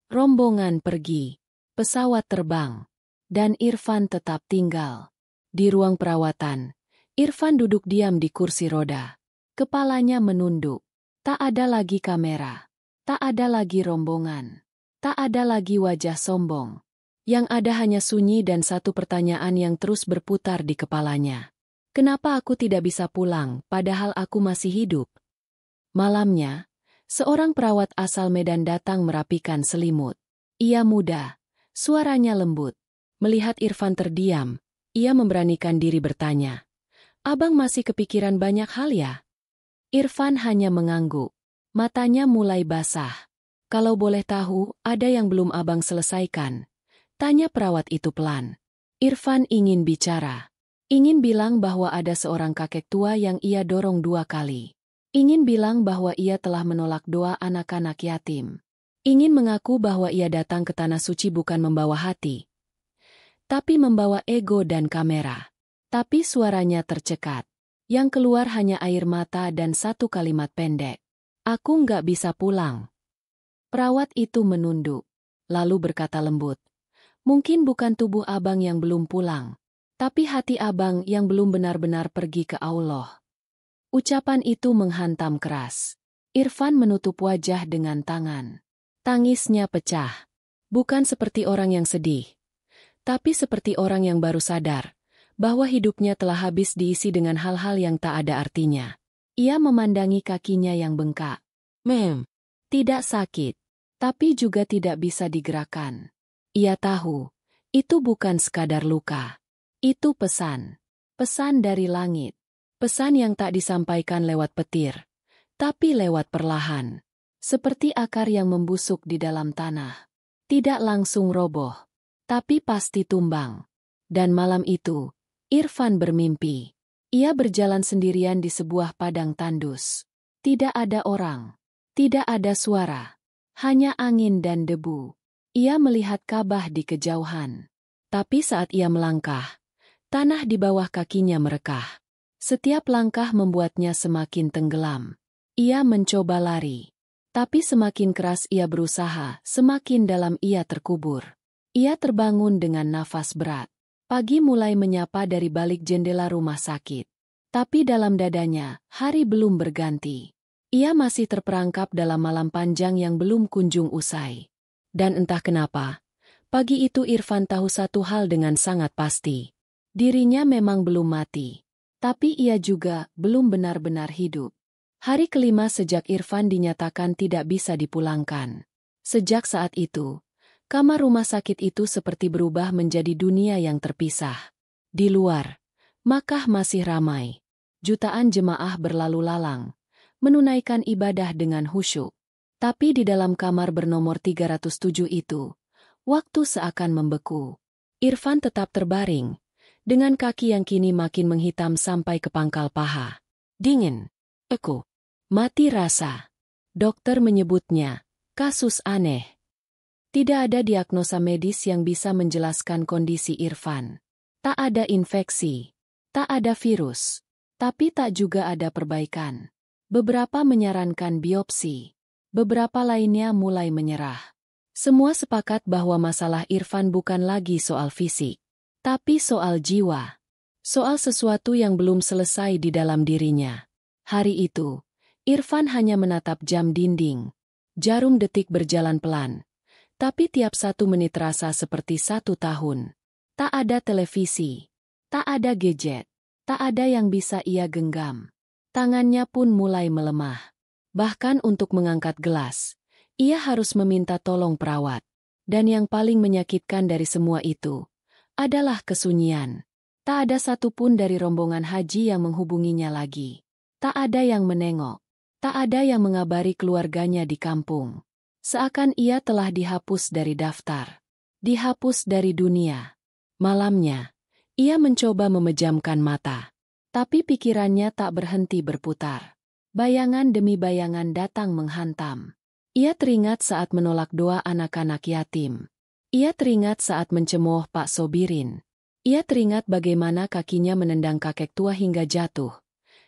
[SPEAKER 1] Rombongan pergi. Pesawat terbang. Dan Irfan tetap tinggal. Di ruang perawatan, Irfan duduk diam di kursi roda. Kepalanya menunduk. Tak ada lagi kamera. Tak ada lagi rombongan. Tak ada lagi wajah sombong. Yang ada hanya sunyi dan satu pertanyaan yang terus berputar di kepalanya. Kenapa aku tidak bisa pulang, padahal aku masih hidup? Malamnya, seorang perawat asal Medan datang merapikan selimut. Ia muda, suaranya lembut. Melihat Irfan terdiam, ia memberanikan diri bertanya, "Abang masih kepikiran banyak hal ya?" Irfan hanya mengangguk. Matanya mulai basah. "Kalau boleh tahu, ada yang belum abang selesaikan?" Tanya perawat itu pelan. Irfan ingin bicara. Ingin bilang bahwa ada seorang kakek tua yang ia dorong 2 kali. Ingin bilang bahwa ia telah menolak doa anak-anak yatim. Ingin mengaku bahwa ia datang ke Tanah Suci bukan membawa hati, tapi membawa ego dan kamera. Tapi suaranya tercekat. Yang keluar hanya air mata dan satu kalimat pendek. "Aku nggak bisa pulang." Perawat itu menunduk, lalu berkata lembut, "Mungkin bukan tubuh abang yang belum pulang, tapi hati abang yang belum benar-benar pergi ke Allah." Ucapan itu menghantam keras. Irfan menutup wajah dengan tangan. Tangisnya pecah. Bukan seperti orang yang sedih, tapi seperti orang yang baru sadar bahwa hidupnya telah habis diisi dengan hal-hal yang tak ada artinya. Ia memandangi kakinya yang bengkak. Tidak sakit, tapi juga tidak bisa digerakkan. Ia tahu, itu bukan sekadar luka. Itu pesan. Pesan dari langit. Pesan yang tak disampaikan lewat petir, tapi lewat perlahan. Seperti akar yang membusuk di dalam tanah. Tidak langsung roboh, tapi pasti tumbang. Dan malam itu, Irfan bermimpi. Ia berjalan sendirian di sebuah padang tandus. Tidak ada orang. Tidak ada suara. Hanya angin dan debu. Ia melihat Ka'bah di kejauhan. Tapi saat ia melangkah, tanah di bawah kakinya merekah. Setiap langkah membuatnya semakin tenggelam. Ia mencoba lari. Tapi semakin keras ia berusaha, semakin dalam ia terkubur. Ia terbangun dengan nafas berat. Pagi mulai menyapa dari balik jendela rumah sakit. Tapi dalam dadanya, hari belum berganti. Ia masih terperangkap dalam malam panjang yang belum kunjung usai. Dan entah kenapa, pagi itu Irfan tahu satu hal dengan sangat pasti. Dirinya memang belum mati. Tapi ia juga belum benar-benar hidup. Hari kelima sejak Irfan dinyatakan tidak bisa dipulangkan. Sejak saat itu, kamar rumah sakit itu seperti berubah menjadi dunia yang terpisah. Di luar, Makkah masih ramai. Jutaan jemaah berlalu lalang, menunaikan ibadah dengan khusyuk. Tapi di dalam kamar bernomor 307 itu, waktu seakan membeku. Irfan tetap terbaring, dengan kaki yang kini makin menghitam sampai ke pangkal paha. Dingin. Mati rasa. Dokter menyebutnya kasus aneh. Tidak ada diagnosa medis yang bisa menjelaskan kondisi Irfan. Tak ada infeksi, tak ada virus, tapi tak juga ada perbaikan. Beberapa menyarankan biopsi, beberapa lainnya mulai menyerah. Semua sepakat bahwa masalah Irfan bukan lagi soal fisik, tapi soal jiwa. Soal sesuatu yang belum selesai di dalam dirinya. Hari itu, Irfan hanya menatap jam dinding. Jarum detik berjalan pelan. Tapi tiap 1 menit terasa seperti 1 tahun. Tak ada televisi. Tak ada gadget. Tak ada yang bisa ia genggam. Tangannya pun mulai melemah. Bahkan untuk mengangkat gelas, ia harus meminta tolong perawat. Dan yang paling menyakitkan dari semua itu adalah kesunyian. Tak ada satupun dari rombongan haji yang menghubunginya lagi. Tak ada yang menengok. Tak ada yang mengabari keluarganya di kampung. Seakan ia telah dihapus dari daftar. Dihapus dari dunia. Malamnya, ia mencoba memejamkan mata. Tapi pikirannya tak berhenti berputar. Bayangan demi bayangan datang menghantam. Ia teringat saat menolak doa anak-anak yatim. Ia teringat saat mencemooh Pak Sobirin. Ia teringat bagaimana kakinya menendang kakek tua hingga jatuh.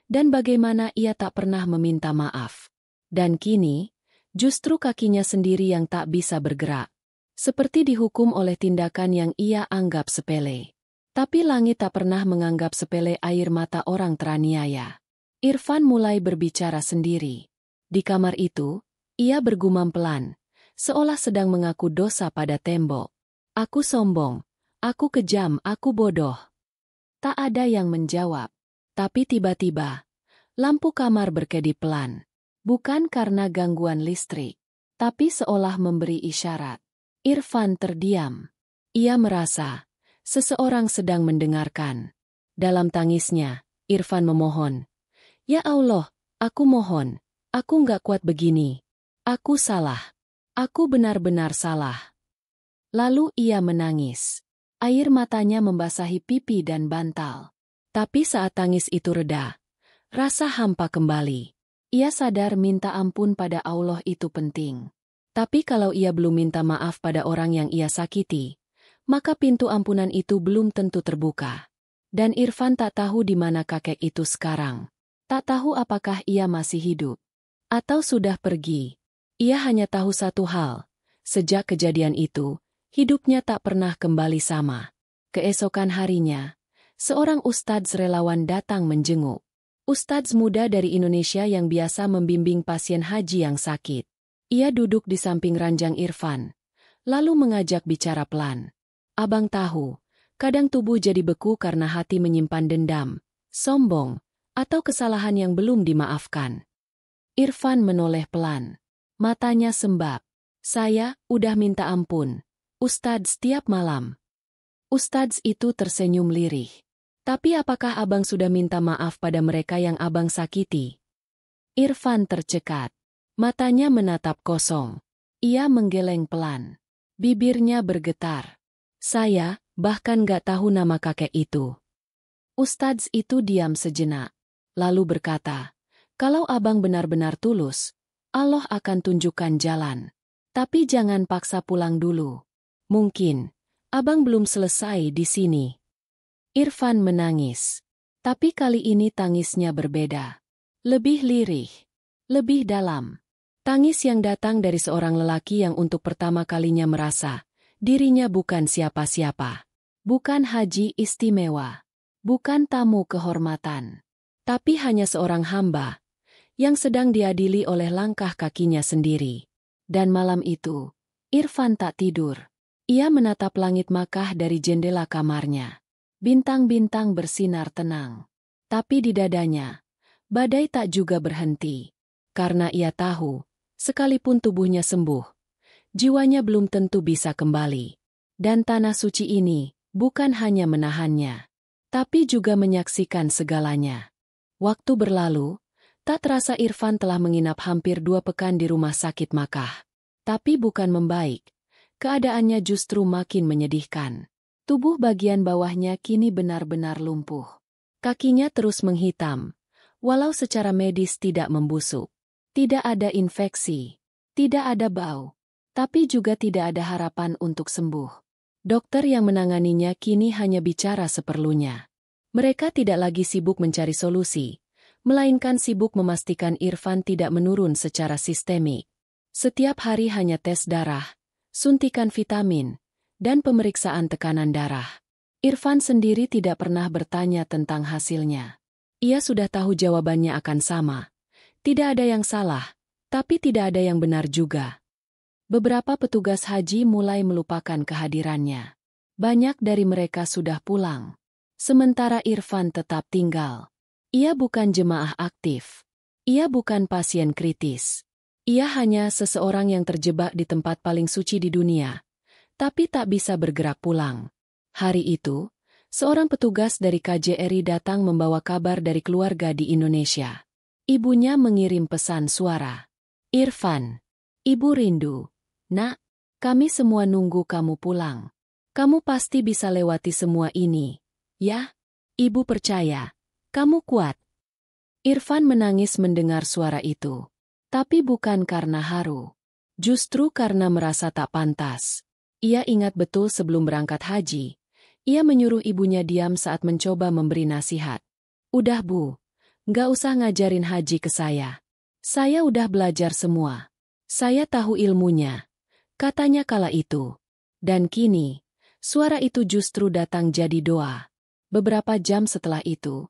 [SPEAKER 1] Dan bagaimana ia tak pernah meminta maaf. Dan kini, justru kakinya sendiri yang tak bisa bergerak. Seperti dihukum oleh tindakan yang ia anggap sepele. Tapi langit tak pernah menganggap sepele air mata orang teraniaya. Irfan mulai berbicara sendiri. Di kamar itu, ia bergumam pelan, seolah sedang mengaku dosa pada tembok. Aku sombong, aku kejam, aku bodoh. Tak ada yang menjawab. Tapi tiba-tiba, lampu kamar berkedip pelan. Bukan karena gangguan listrik, tapi seolah memberi isyarat. Irfan terdiam. Ia merasa seseorang sedang mendengarkan. Dalam tangisnya, Irfan memohon, "Ya Allah, aku mohon, aku nggak kuat begini. Aku salah. Aku benar-benar salah." Lalu ia menangis. Air matanya membasahi pipi dan bantal. Tapi saat tangis itu reda, rasa hampa kembali. Ia sadar minta ampun pada Allah itu penting. Tapi kalau ia belum minta maaf pada orang yang ia sakiti, maka pintu ampunan itu belum tentu terbuka. Dan Irfan tak tahu di mana kakek itu sekarang. Tak tahu apakah ia masih hidup atau sudah pergi. Ia hanya tahu satu hal. Sejak kejadian itu, hidupnya tak pernah kembali sama. Keesokan harinya, seorang ustadz relawan datang menjenguk. Ustadz muda dari Indonesia yang biasa membimbing pasien haji yang sakit. Ia duduk di samping ranjang Irfan, lalu mengajak bicara pelan. "Abang tahu, kadang tubuh jadi beku karena hati menyimpan dendam, sombong, atau kesalahan yang belum dimaafkan." Irfan menoleh pelan. Matanya sembab. "Saya udah minta ampun, Ustadz, setiap malam." Ustadz itu tersenyum lirih. "Tapi apakah abang sudah minta maaf pada mereka yang abang sakiti?" Irfan tercekat. Matanya menatap kosong. Ia menggeleng pelan. Bibirnya bergetar. "Saya bahkan gak tahu nama kakek itu." Ustadz itu diam sejenak. Lalu berkata, "Kalau abang benar-benar tulus, Allah akan tunjukkan jalan. Tapi jangan paksa pulang dulu. Mungkin abang belum selesai di sini." Irfan menangis. Tapi kali ini tangisnya berbeda. Lebih lirih. Lebih dalam. Tangis yang datang dari seorang lelaki yang untuk pertama kalinya merasa dirinya bukan siapa-siapa. Bukan haji istimewa. Bukan tamu kehormatan. Tapi hanya seorang hamba yang sedang diadili oleh langkah kakinya sendiri. Dan malam itu, Irfan tak tidur. Ia menatap langit Makkah dari jendela kamarnya. Bintang-bintang bersinar tenang. Tapi di dadanya, badai tak juga berhenti. Karena ia tahu, sekalipun tubuhnya sembuh, jiwanya belum tentu bisa kembali. Dan tanah suci ini bukan hanya menahannya, tapi juga menyaksikan segalanya. Waktu berlalu, tak terasa Irfan telah menginap hampir 2 pekan di rumah sakit Makkah. Tapi bukan membaik, keadaannya justru makin menyedihkan. Tubuh bagian bawahnya kini benar-benar lumpuh. Kakinya terus menghitam, walau secara medis tidak membusuk. Tidak ada infeksi, tidak ada bau, tapi juga tidak ada harapan untuk sembuh. Dokter yang menanganinya kini hanya bicara seperlunya. Mereka tidak lagi sibuk mencari solusi, melainkan sibuk memastikan Irfan tidak menurun secara sistemik. Setiap hari hanya tes darah, suntikan vitamin, dan pemeriksaan tekanan darah. Irfan sendiri tidak pernah bertanya tentang hasilnya. Ia sudah tahu jawabannya akan sama. Tidak ada yang salah, tapi tidak ada yang benar juga. Beberapa petugas haji mulai melupakan kehadirannya. Banyak dari mereka sudah pulang. Sementara Irfan tetap tinggal. Ia bukan jemaah aktif. Ia bukan pasien kritis. Ia hanya seseorang yang terjebak di tempat paling suci di dunia, tapi tak bisa bergerak pulang. Hari itu, seorang petugas dari KJRI datang membawa kabar dari keluarga di Indonesia. Ibunya mengirim pesan suara. "Irfan, Ibu rindu. Nak, kami semua nunggu kamu pulang. Kamu pasti bisa lewati semua ini. Ya, Ibu percaya. Kamu kuat." Irfan menangis mendengar suara itu. Tapi bukan karena haru. Justru karena merasa tak pantas. Ia ingat betul sebelum berangkat haji, ia menyuruh ibunya diam saat mencoba memberi nasihat. "Udah Bu, nggak usah ngajarin haji ke saya. Saya udah belajar semua. Saya tahu ilmunya," katanya kala itu. Dan kini, suara itu justru datang jadi doa. Beberapa jam setelah itu,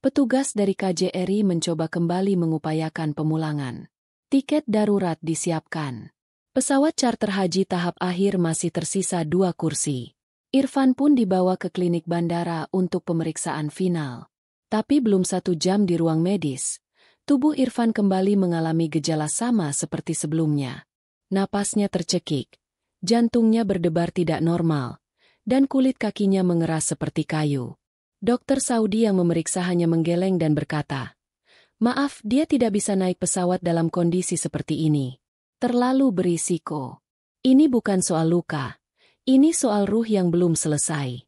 [SPEAKER 1] petugas dari KJRI mencoba kembali mengupayakan pemulangan. Tiket darurat disiapkan. Pesawat charter haji tahap akhir masih tersisa 2 kursi. Irfan pun dibawa ke klinik bandara untuk pemeriksaan final. Tapi belum 1 jam di ruang medis, tubuh Irfan kembali mengalami gejala sama seperti sebelumnya. Napasnya tercekik, jantungnya berdebar tidak normal, dan kulit kakinya mengeras seperti kayu. Dokter Saudi yang memeriksa hanya menggeleng dan berkata, "Maaf, dia tidak bisa naik pesawat dalam kondisi seperti ini. Terlalu berisiko. Ini bukan soal luka, ini soal ruh yang belum selesai."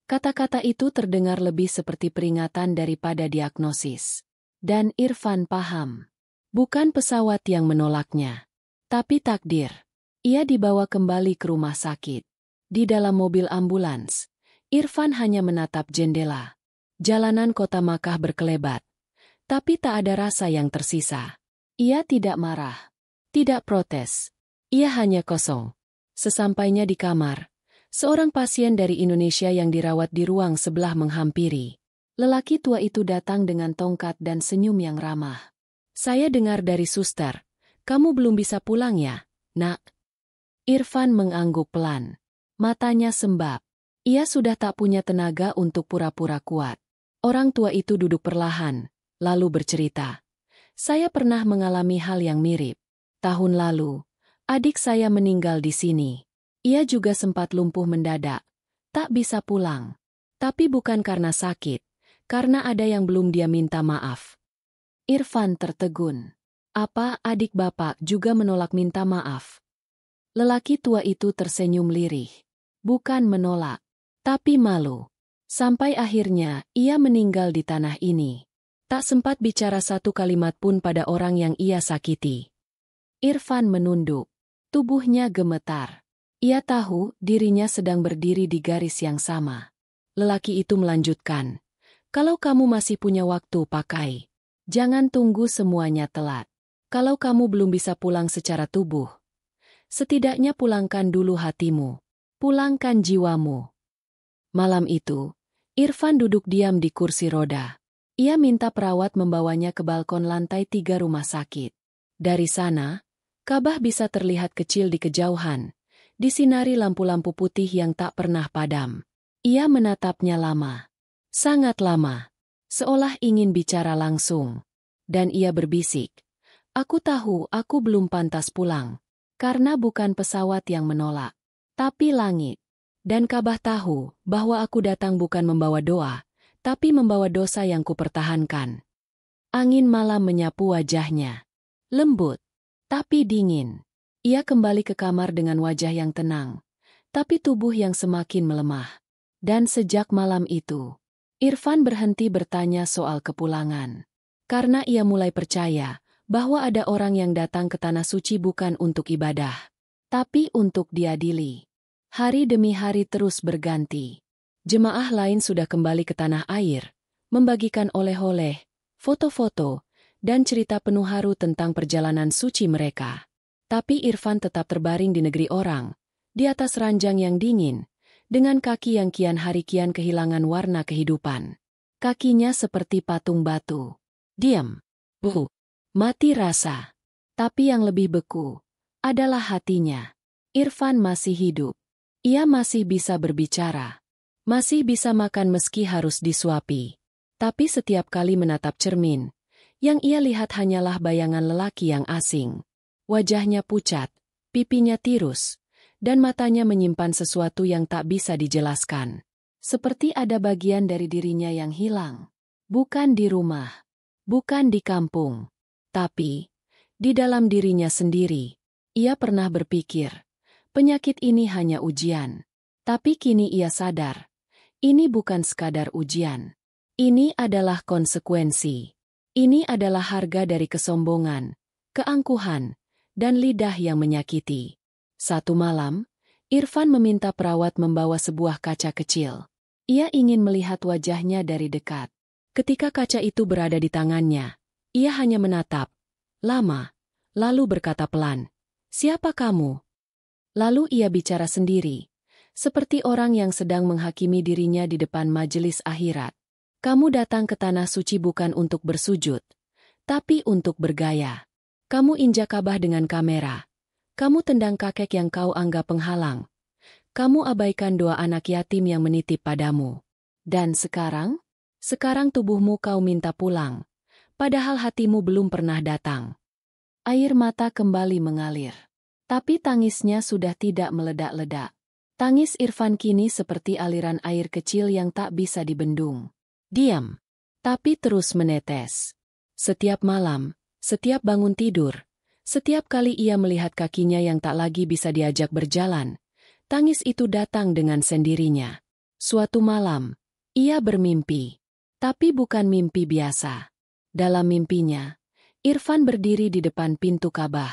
[SPEAKER 1] Kata-kata itu terdengar lebih seperti peringatan daripada diagnosis. Dan Irfan paham. Bukan pesawat yang menolaknya, tapi takdir. Ia dibawa kembali ke rumah sakit. Di dalam mobil ambulans, Irfan hanya menatap jendela. Jalanan kota Makkah berkelebat. Tapi tak ada rasa yang tersisa. Ia tidak marah. Tidak protes. Ia hanya kosong. Sesampainya di kamar, seorang pasien dari Indonesia yang dirawat di ruang sebelah menghampiri. Lelaki tua itu datang dengan tongkat dan senyum yang ramah. "Saya dengar dari suster, kamu belum bisa pulang ya, Nak?" Irfan mengangguk pelan. Matanya sembab. Ia sudah tak punya tenaga untuk pura-pura kuat. Orang tua itu duduk perlahan, lalu bercerita. "Saya pernah mengalami hal yang mirip. Tahun lalu, adik saya meninggal di sini. Ia juga sempat lumpuh mendadak. Tak bisa pulang. Tapi bukan karena sakit, karena ada yang belum dia minta maaf." Irfan tertegun. Apa adik bapak juga menolak minta maaf? Lelaki tua itu tersenyum lirih. Bukan menolak, tapi malu. Sampai akhirnya, ia meninggal di tanah ini. Tak sempat bicara satu kalimat pun pada orang yang ia sakiti. Irfan menunduk. Tubuhnya gemetar. Ia tahu dirinya sedang berdiri di garis yang sama. Lelaki itu melanjutkan. "Kalau kamu masih punya waktu pakai. Jangan tunggu semuanya telat. Kalau kamu belum bisa pulang secara tubuh, setidaknya pulangkan dulu hatimu. Pulangkan jiwamu." Malam itu, Irfan duduk diam di kursi roda. Ia minta perawat membawanya ke balkon lantai 3 rumah sakit. Dari sana, Ka'bah bisa terlihat kecil di kejauhan, disinari lampu-lampu putih yang tak pernah padam. Ia menatapnya lama. Sangat lama. Seolah ingin bicara langsung. Dan ia berbisik, "Aku tahu aku belum pantas pulang. Karena bukan pesawat yang menolak, tapi langit. Dan Ka'bah tahu bahwa aku datang bukan membawa doa, tapi membawa dosa yang kupertahankan." Angin malam menyapu wajahnya. Lembut, tapi dingin. Ia kembali ke kamar dengan wajah yang tenang, tapi tubuh yang semakin melemah. Dan sejak malam itu, Irfan berhenti bertanya soal kepulangan. Karena ia mulai percaya bahwa ada orang yang datang ke Tanah Suci bukan untuk ibadah, tapi untuk diadili. Hari demi hari terus berganti. Jemaah lain sudah kembali ke tanah air, membagikan oleh-oleh, foto-foto, dan cerita penuh haru tentang perjalanan suci mereka. Tapi Irfan tetap terbaring di negeri orang, di atas ranjang yang dingin, dengan kaki yang kian hari kian kehilangan warna kehidupan. Kakinya seperti patung batu. Diam. Mati rasa. Tapi yang lebih beku adalah hatinya. Irfan masih hidup. Ia masih bisa berbicara. Masih bisa makan meski harus disuapi. Tapi setiap kali menatap cermin, yang ia lihat hanyalah bayangan lelaki yang asing. Wajahnya pucat, pipinya tirus, dan matanya menyimpan sesuatu yang tak bisa dijelaskan. Seperti ada bagian dari dirinya yang hilang. Bukan di rumah, bukan di kampung, tapi di dalam dirinya sendiri. Ia pernah berpikir, penyakit ini hanya ujian. Tapi kini ia sadar, ini bukan sekadar ujian. Ini adalah konsekuensi. Ini adalah harga dari kesombongan, keangkuhan, dan lidah yang menyakiti. Satu malam, Irfan meminta perawat membawa sebuah kaca kecil. Ia ingin melihat wajahnya dari dekat. Ketika kaca itu berada di tangannya, ia hanya menatap lama, lalu berkata pelan, "Siapa kamu?" Lalu ia bicara sendiri, seperti orang yang sedang menghakimi dirinya di depan majelis akhirat. Kamu datang ke tanah suci bukan untuk bersujud, tapi untuk bergaya. Kamu injak Ka'bah dengan kamera. Kamu tendang kakek yang kau anggap penghalang. Kamu abaikan doa anak yatim yang menitip padamu. Dan sekarang? Sekarang tubuhmu kau minta pulang, padahal hatimu belum pernah datang. Air mata kembali mengalir. Tapi tangisnya sudah tidak meledak-ledak. Tangis Irfan kini seperti aliran air kecil yang tak bisa dibendung. Diam, tapi terus menetes. Setiap malam, setiap bangun tidur, setiap kali ia melihat kakinya yang tak lagi bisa diajak berjalan, tangis itu datang dengan sendirinya. Suatu malam, ia bermimpi. Tapi bukan mimpi biasa. Dalam mimpinya, Irfan berdiri di depan pintu Ka'bah.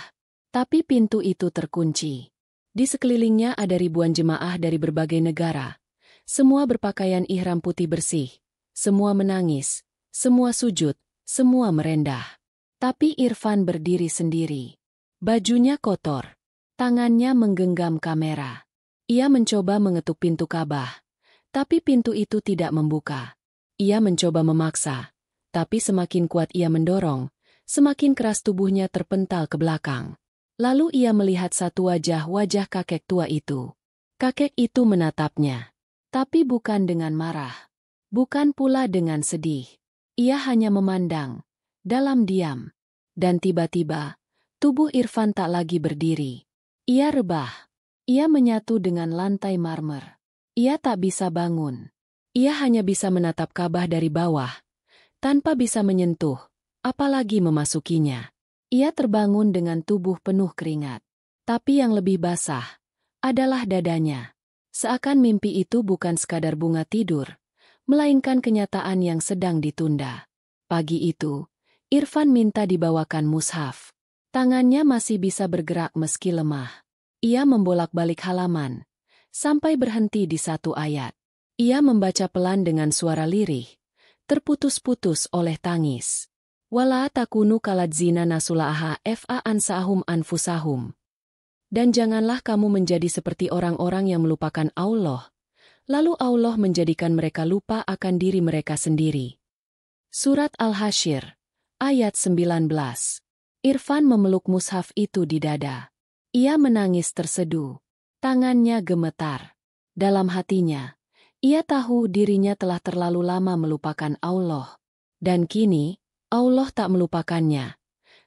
[SPEAKER 1] Tapi pintu itu terkunci. Di sekelilingnya ada ribuan jemaah dari berbagai negara. Semua berpakaian ihram putih bersih. Semua menangis. Semua sujud. Semua merendah. Tapi Irfan berdiri sendiri. Bajunya kotor. Tangannya menggenggam kamera. Ia mencoba mengetuk pintu Ka'bah. Tapi pintu itu tidak membuka. Ia mencoba memaksa. Tapi semakin kuat ia mendorong, semakin keras tubuhnya terpental ke belakang. Lalu ia melihat satu wajah kakek tua itu. Kakek itu menatapnya. Tapi bukan dengan marah. Bukan pula dengan sedih. Ia hanya memandang. Dalam diam. Dan tiba-tiba, tubuh Irfan tak lagi berdiri. Ia rebah. Ia menyatu dengan lantai marmer. Ia tak bisa bangun. Ia hanya bisa menatap Ka'bah dari bawah, tanpa bisa menyentuh, apalagi memasukinya. Ia terbangun dengan tubuh penuh keringat. Tapi yang lebih basah adalah dadanya. Seakan mimpi itu bukan sekadar bunga tidur, melainkan kenyataan yang sedang ditunda. Pagi itu, Irfan minta dibawakan mushaf. Tangannya masih bisa bergerak meski lemah. Ia membolak-balik halaman, sampai berhenti di satu ayat. Ia membaca pelan dengan suara lirih, terputus-putus oleh tangis. Wala takunu kaladzina nasulaaha fa ansahum anfusahum. Dan janganlah kamu menjadi seperti orang-orang yang melupakan Allah, lalu Allah menjadikan mereka lupa akan diri mereka sendiri. Surat Al-Hasyr, ayat 19. Irfan memeluk mushaf itu di dada. Ia menangis terseduh. Tangannya gemetar. Dalam hatinya, ia tahu dirinya telah terlalu lama melupakan Allah. Dan kini, Allah tak melupakannya,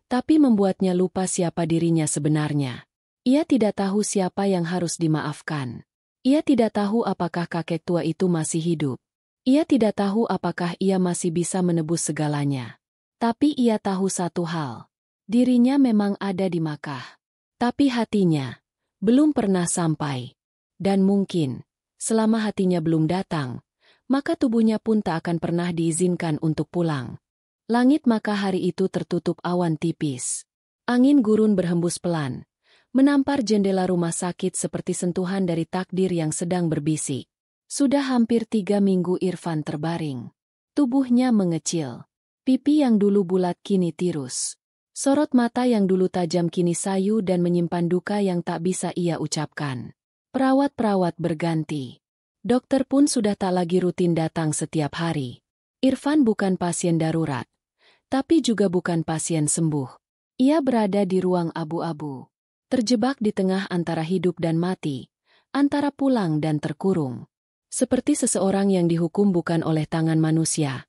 [SPEAKER 1] tapi membuatnya lupa siapa dirinya sebenarnya. Ia tidak tahu siapa yang harus dimaafkan. Ia tidak tahu apakah kakek tua itu masih hidup. Ia tidak tahu apakah ia masih bisa menebus segalanya. Tapi ia tahu satu hal. Dirinya memang ada di Makkah. Tapi hatinya belum pernah sampai. Dan mungkin, selama hatinya belum datang, maka tubuhnya pun tak akan pernah diizinkan untuk pulang. Langit Makkah hari itu tertutup awan tipis. Angin gurun berhembus pelan, menampar jendela rumah sakit seperti sentuhan dari takdir yang sedang berbisik. Sudah hampir 3 minggu Irfan terbaring. Tubuhnya mengecil. Pipi yang dulu bulat kini tirus. Sorot mata yang dulu tajam kini sayu dan menyimpan duka yang tak bisa ia ucapkan. Perawat-perawat berganti. Dokter pun sudah tak lagi rutin datang setiap hari. Irfan bukan pasien darurat, tapi juga bukan pasien sembuh. Ia berada di ruang abu-abu. Terjebak di tengah antara hidup dan mati, antara pulang dan terkurung. Seperti seseorang yang dihukum bukan oleh tangan manusia,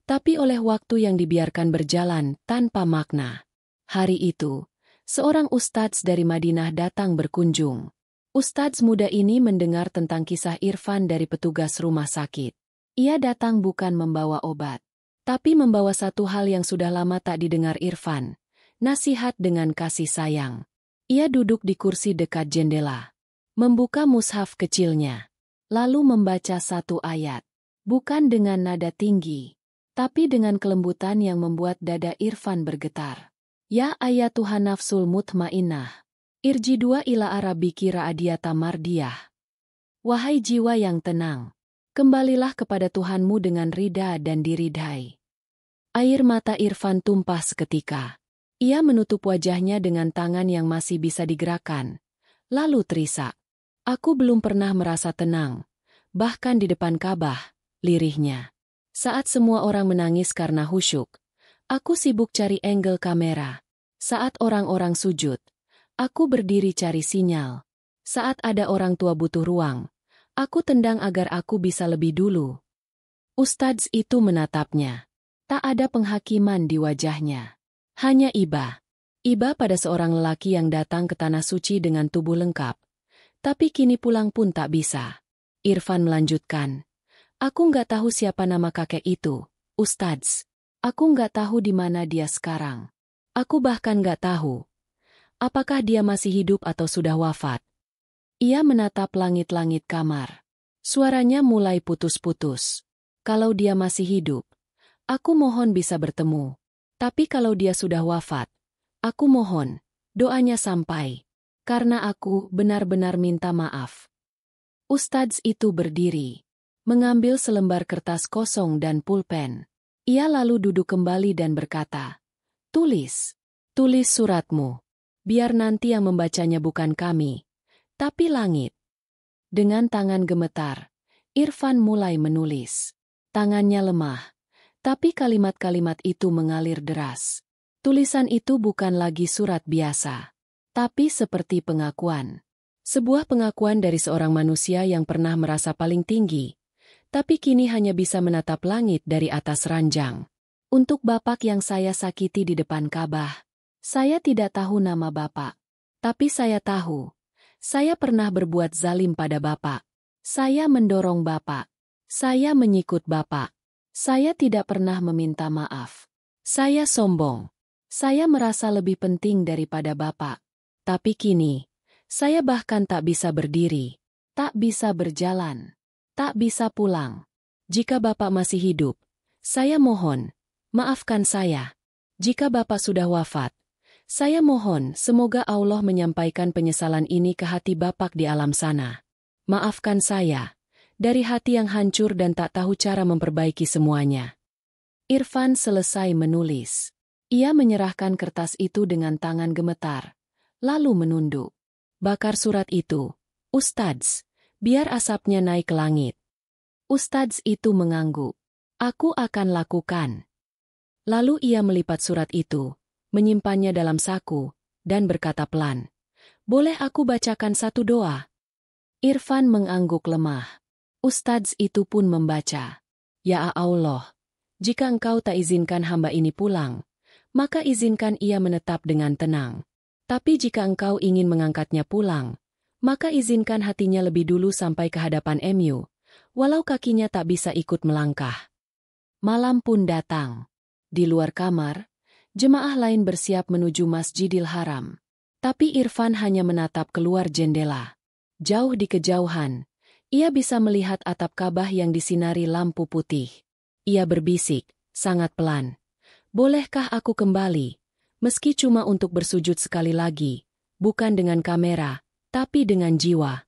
[SPEAKER 1] tapi oleh waktu yang dibiarkan berjalan tanpa makna. Hari itu, seorang ustadz dari Madinah datang berkunjung. Ustadz muda ini mendengar tentang kisah Irfan dari petugas rumah sakit. Ia datang bukan membawa obat, tapi membawa satu hal yang sudah lama tak didengar Irfan, nasihat dengan kasih sayang. Ia duduk di kursi dekat jendela, membuka mushaf kecilnya, lalu membaca satu ayat. Bukan dengan nada tinggi, tapi dengan kelembutan yang membuat dada Irfan bergetar. Ya ayatuhan nafsul mutmainnah, irjidua ila arabiki ra'adiyata mardiyah. Wahai jiwa yang tenang, kembalilah kepada Tuhanmu dengan rida dan diridhai. Air mata Irfan tumpah seketika. Ia menutup wajahnya dengan tangan yang masih bisa digerakkan, lalu terisak. Aku belum pernah merasa tenang, bahkan di depan Ka'bah, lirihnya. Saat semua orang menangis karena khusyuk, aku sibuk cari angle kamera. Saat orang-orang sujud, aku berdiri cari sinyal. Saat ada orang tua butuh ruang, aku tendang agar aku bisa lebih dulu. Ustadz itu menatapnya. Tak ada penghakiman di wajahnya. Hanya iba. Iba pada seorang lelaki yang datang ke tanah suci dengan tubuh lengkap. Tapi kini pulang pun tak bisa. Irfan melanjutkan. Aku nggak tahu siapa nama kakek itu, Ustadz. Aku nggak tahu di mana dia sekarang. Aku bahkan nggak tahu. Apakah dia masih hidup atau sudah wafat? Ia menatap langit-langit kamar. Suaranya mulai putus-putus. Kalau dia masih hidup, aku mohon bisa bertemu. Tapi kalau dia sudah wafat, aku mohon, doanya sampai. Karena aku benar-benar minta maaf. Ustadz itu berdiri, mengambil selembar kertas kosong dan pulpen. Ia lalu duduk kembali dan berkata, Tulis suratmu. Biar nanti yang membacanya bukan kami, tapi langit. Dengan tangan gemetar, Irfan mulai menulis. Tangannya lemah, tapi kalimat-kalimat itu mengalir deras. Tulisan itu bukan lagi surat biasa, tapi seperti pengakuan. Sebuah pengakuan dari seorang manusia yang pernah merasa paling tinggi, tapi kini hanya bisa menatap langit dari atas ranjang. Untuk Bapak yang saya sakiti di depan Ka'bah, saya tidak tahu nama Bapak. Tapi saya tahu, saya pernah berbuat zalim pada Bapak. Saya mendorong Bapak. Saya menyikut Bapak. Saya tidak pernah meminta maaf. Saya sombong. Saya merasa lebih penting daripada Bapak. Tapi kini, saya bahkan tak bisa berdiri, tak bisa berjalan, tak bisa pulang. Jika Bapak masih hidup, saya mohon, maafkan saya. Jika Bapak sudah wafat, saya mohon semoga Allah menyampaikan penyesalan ini ke hati Bapak di alam sana. Maafkan saya, dari hati yang hancur dan tak tahu cara memperbaiki semuanya. Irfan selesai menulis. Ia menyerahkan kertas itu dengan tangan gemetar, lalu menunduk. Bakar surat itu, Ustadz, biar asapnya naik ke langit. Ustadz itu mengangguk. Aku akan lakukan. Lalu ia melipat surat itu, menyimpannya dalam saku, dan berkata pelan, boleh aku bacakan satu doa? Irfan mengangguk lemah. Ustadz itu pun membaca. Ya Allah, jika engkau tak izinkan hamba ini pulang, maka izinkan ia menetap dengan tenang. Tapi jika engkau ingin mengangkatnya pulang, maka izinkan hatinya lebih dulu sampai ke hadapan MU, walau kakinya tak bisa ikut melangkah. Malam pun datang. Di luar kamar, jemaah lain bersiap menuju Masjidil Haram. Tapi Irfan hanya menatap keluar jendela. Jauh di kejauhan, ia bisa melihat atap Ka'bah yang disinari lampu putih. Ia berbisik, sangat pelan. Bolehkah aku kembali, meski cuma untuk bersujud sekali lagi, bukan dengan kamera, tapi dengan jiwa.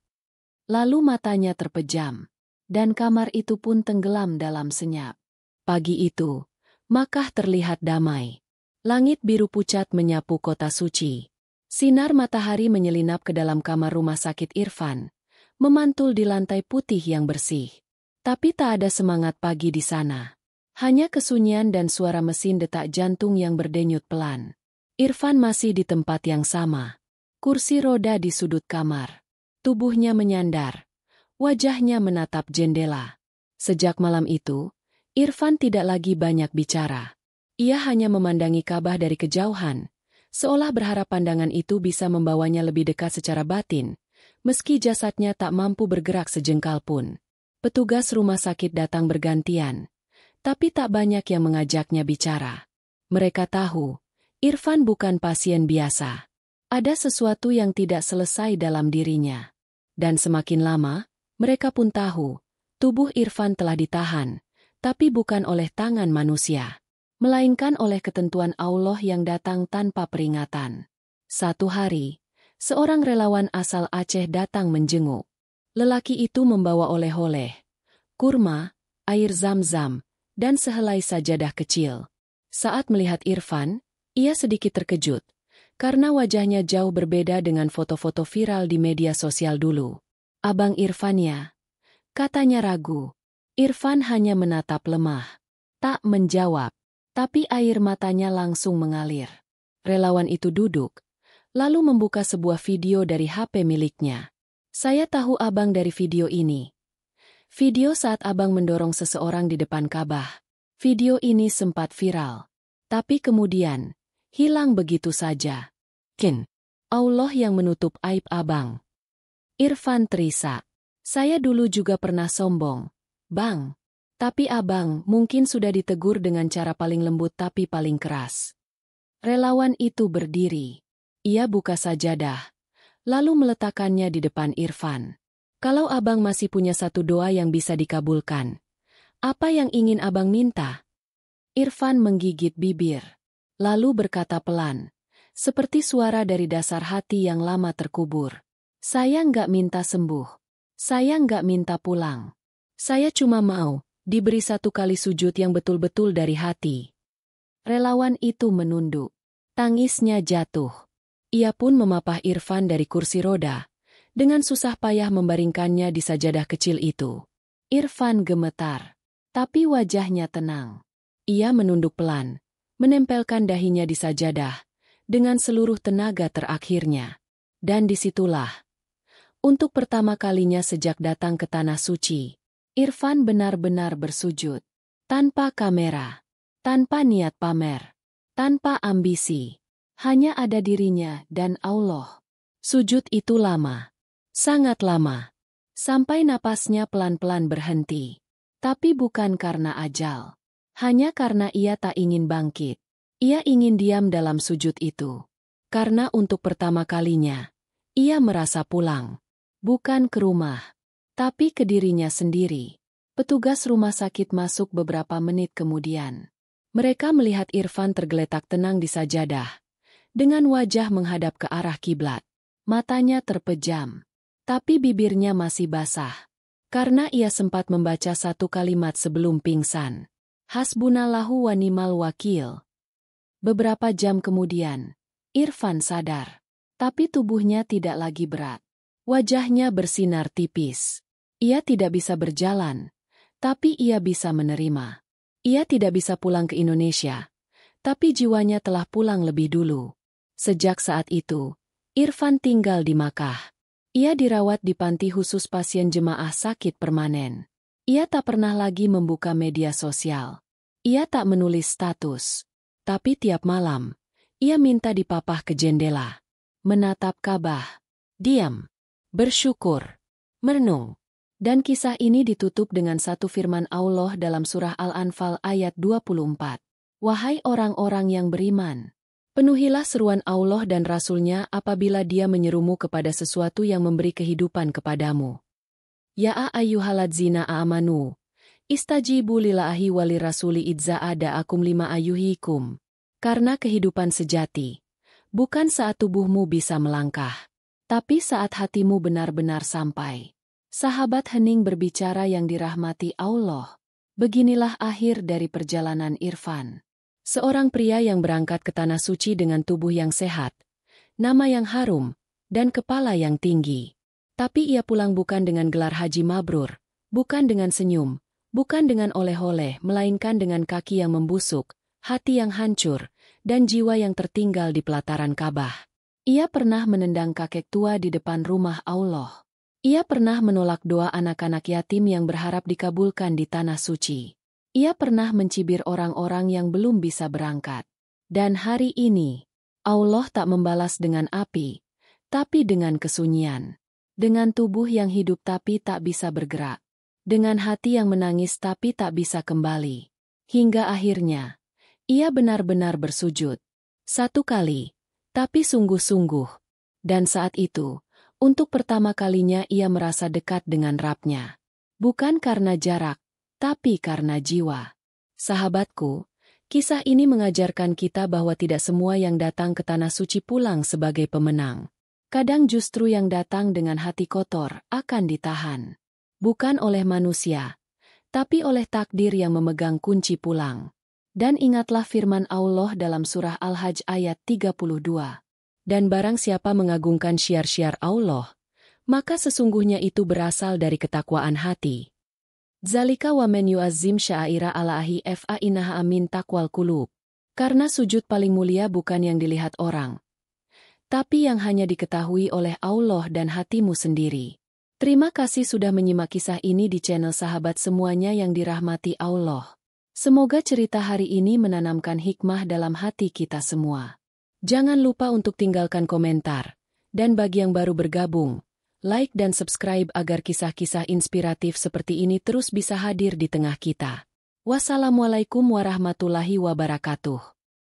[SPEAKER 1] Lalu matanya terpejam, dan kamar itu pun tenggelam dalam senyap. Pagi itu, Makkah terlihat damai. Langit biru pucat menyapu kota suci. Sinar matahari menyelinap ke dalam kamar rumah sakit Irfan, memantul di lantai putih yang bersih. Tapi tak ada semangat pagi di sana. Hanya kesunyian dan suara mesin detak jantung yang berdenyut pelan. Irfan masih di tempat yang sama. Kursi roda di sudut kamar. Tubuhnya menyandar. Wajahnya menatap jendela. Sejak malam itu, Irfan tidak lagi banyak bicara. Ia hanya memandangi Ka'bah dari kejauhan, seolah berharap pandangan itu bisa membawanya lebih dekat secara batin, meski jasadnya tak mampu bergerak sejengkal pun. Petugas rumah sakit datang bergantian, tapi tak banyak yang mengajaknya bicara. Mereka tahu, Irfan bukan pasien biasa. Ada sesuatu yang tidak selesai dalam dirinya. Dan semakin lama, mereka pun tahu, tubuh Irfan telah ditahan, tapi bukan oleh tangan manusia, melainkan oleh ketentuan Allah yang datang tanpa peringatan. Satu hari, seorang relawan asal Aceh datang menjenguk. Lelaki itu membawa oleh-oleh, kurma, air zam-zam, dan sehelai sajadah kecil. Saat melihat Irfan, ia sedikit terkejut, Karena wajahnya jauh berbeda dengan foto-foto viral di media sosial dulu. "Abang Irfan ya?" katanya ragu. Irfan hanya menatap lemah. Tak menjawab. Tapi air matanya langsung mengalir. Relawan itu duduk, lalu membuka sebuah video dari HP miliknya. "Saya tahu abang dari video ini. Video saat abang mendorong seseorang di depan Ka'bah. Video ini sempat viral. Tapi kemudian, hilang begitu saja. Allah yang menutup aib abang." Irfan terisak. "Saya dulu juga pernah sombong, Bang. Tapi abang mungkin sudah ditegur dengan cara paling lembut tapi paling keras." Relawan itu berdiri. Ia buka sajadah, lalu meletakkannya di depan Irfan. "Kalau abang masih punya satu doa yang bisa dikabulkan, apa yang ingin abang minta?" Irfan menggigit bibir, lalu berkata pelan, seperti suara dari dasar hati yang lama terkubur. "Saya nggak minta sembuh. Saya nggak minta pulang. Saya cuma mau diberi satu kali sujud yang betul-betul dari hati." Relawan itu menunduk. Tangisnya jatuh. Ia pun memapah Irfan dari kursi roda, dengan susah payah membaringkannya di sajadah kecil itu. Irfan gemetar, tapi wajahnya tenang. Ia menunduk pelan, menempelkan dahinya di sajadah, dengan seluruh tenaga terakhirnya. Dan disitulah, untuk pertama kalinya sejak datang ke Tanah Suci, Irfan benar-benar bersujud. Tanpa kamera, tanpa niat pamer, tanpa ambisi. Hanya ada dirinya dan Allah. Sujud itu lama, sangat lama, sampai napasnya pelan-pelan berhenti. Tapi bukan karena ajal, hanya karena ia tak ingin bangkit. Ia ingin diam dalam sujud itu. Karena untuk pertama kalinya, ia merasa pulang. Bukan ke rumah, tapi ke dirinya sendiri. Petugas rumah sakit masuk beberapa menit kemudian. Mereka melihat Irfan tergeletak tenang di sajadah, dengan wajah menghadap ke arah kiblat. Matanya terpejam, tapi bibirnya masih basah. Karena ia sempat membaca satu kalimat sebelum pingsan. "Hasbunallahu wa ni'mal wakil." Beberapa jam kemudian, Irfan sadar. Tapi tubuhnya tidak lagi berat. Wajahnya bersinar tipis. Ia tidak bisa berjalan, tapi ia bisa menerima. Ia tidak bisa pulang ke Indonesia, tapi jiwanya telah pulang lebih dulu. Sejak saat itu, Irfan tinggal di Makkah. Ia dirawat di panti khusus pasien jemaah sakit permanen. Ia tak pernah lagi membuka media sosial. Ia tak menulis status. Tapi tiap malam, ia minta dipapah ke jendela, menatap Ka'bah, diam, bersyukur, merenung. Dan kisah ini ditutup dengan satu firman Allah dalam surah Al-Anfal ayat 24. "Wahai orang-orang yang beriman, penuhilah seruan Allah dan Rasul-Nya apabila Dia menyerumu kepada sesuatu yang memberi kehidupan kepadamu. Ya ayyuhalladzina amanu. Istajibu lillahi walirasuli idza ada'akum lima ayyuhikum." Karena kehidupan sejati, bukan saat tubuhmu bisa melangkah, tapi saat hatimu benar-benar sampai. Sahabat hening berbicara yang dirahmati Allah. Beginilah akhir dari perjalanan Irfan. Seorang pria yang berangkat ke Tanah Suci dengan tubuh yang sehat, nama yang harum, dan kepala yang tinggi. Tapi ia pulang bukan dengan gelar haji mabrur, bukan dengan senyum, bukan dengan oleh-oleh, melainkan dengan kaki yang membusuk, hati yang hancur, dan jiwa yang tertinggal di pelataran Ka'bah. Ia pernah menendang kakek tua di depan rumah Allah. Ia pernah menolak doa anak-anak yatim yang berharap dikabulkan di Tanah Suci. Ia pernah mencibir orang-orang yang belum bisa berangkat. Dan hari ini, Allah tak membalas dengan api, tapi dengan kesunyian. Dengan tubuh yang hidup tapi tak bisa bergerak. Dengan hati yang menangis tapi tak bisa kembali. Hingga akhirnya, ia benar-benar bersujud. Satu kali, tapi sungguh-sungguh. Dan saat itu, untuk pertama kalinya ia merasa dekat dengan Rabb-Nya. Bukan karena jarak, tapi karena jiwa. Sahabatku, kisah ini mengajarkan kita bahwa tidak semua yang datang ke Tanah Suci pulang sebagai pemenang. Kadang justru yang datang dengan hati kotor akan ditahan. Bukan oleh manusia, tapi oleh takdir yang memegang kunci pulang. Dan ingatlah firman Allah dalam surah Al-Hajj ayat 32. Dan barang siapa mengagungkan syiar-syiar Allah, maka sesungguhnya itu berasal dari ketakwaan hati. Zalika wa men yu'azzim sya'aira Allahi fa innaha amin taqwal qulub. Karena sujud paling mulia bukan yang dilihat orang, tapi yang hanya diketahui oleh Allah dan hatimu sendiri. Terima kasih sudah menyimak kisah ini di channel Sahabat Semuanya yang dirahmati Allah. Semoga cerita hari ini menanamkan hikmah dalam hati kita semua. Jangan lupa untuk tinggalkan komentar, dan bagi yang baru bergabung, like dan subscribe agar kisah-kisah inspiratif seperti ini terus bisa hadir di tengah kita. Wassalamualaikum warahmatullahi wabarakatuh.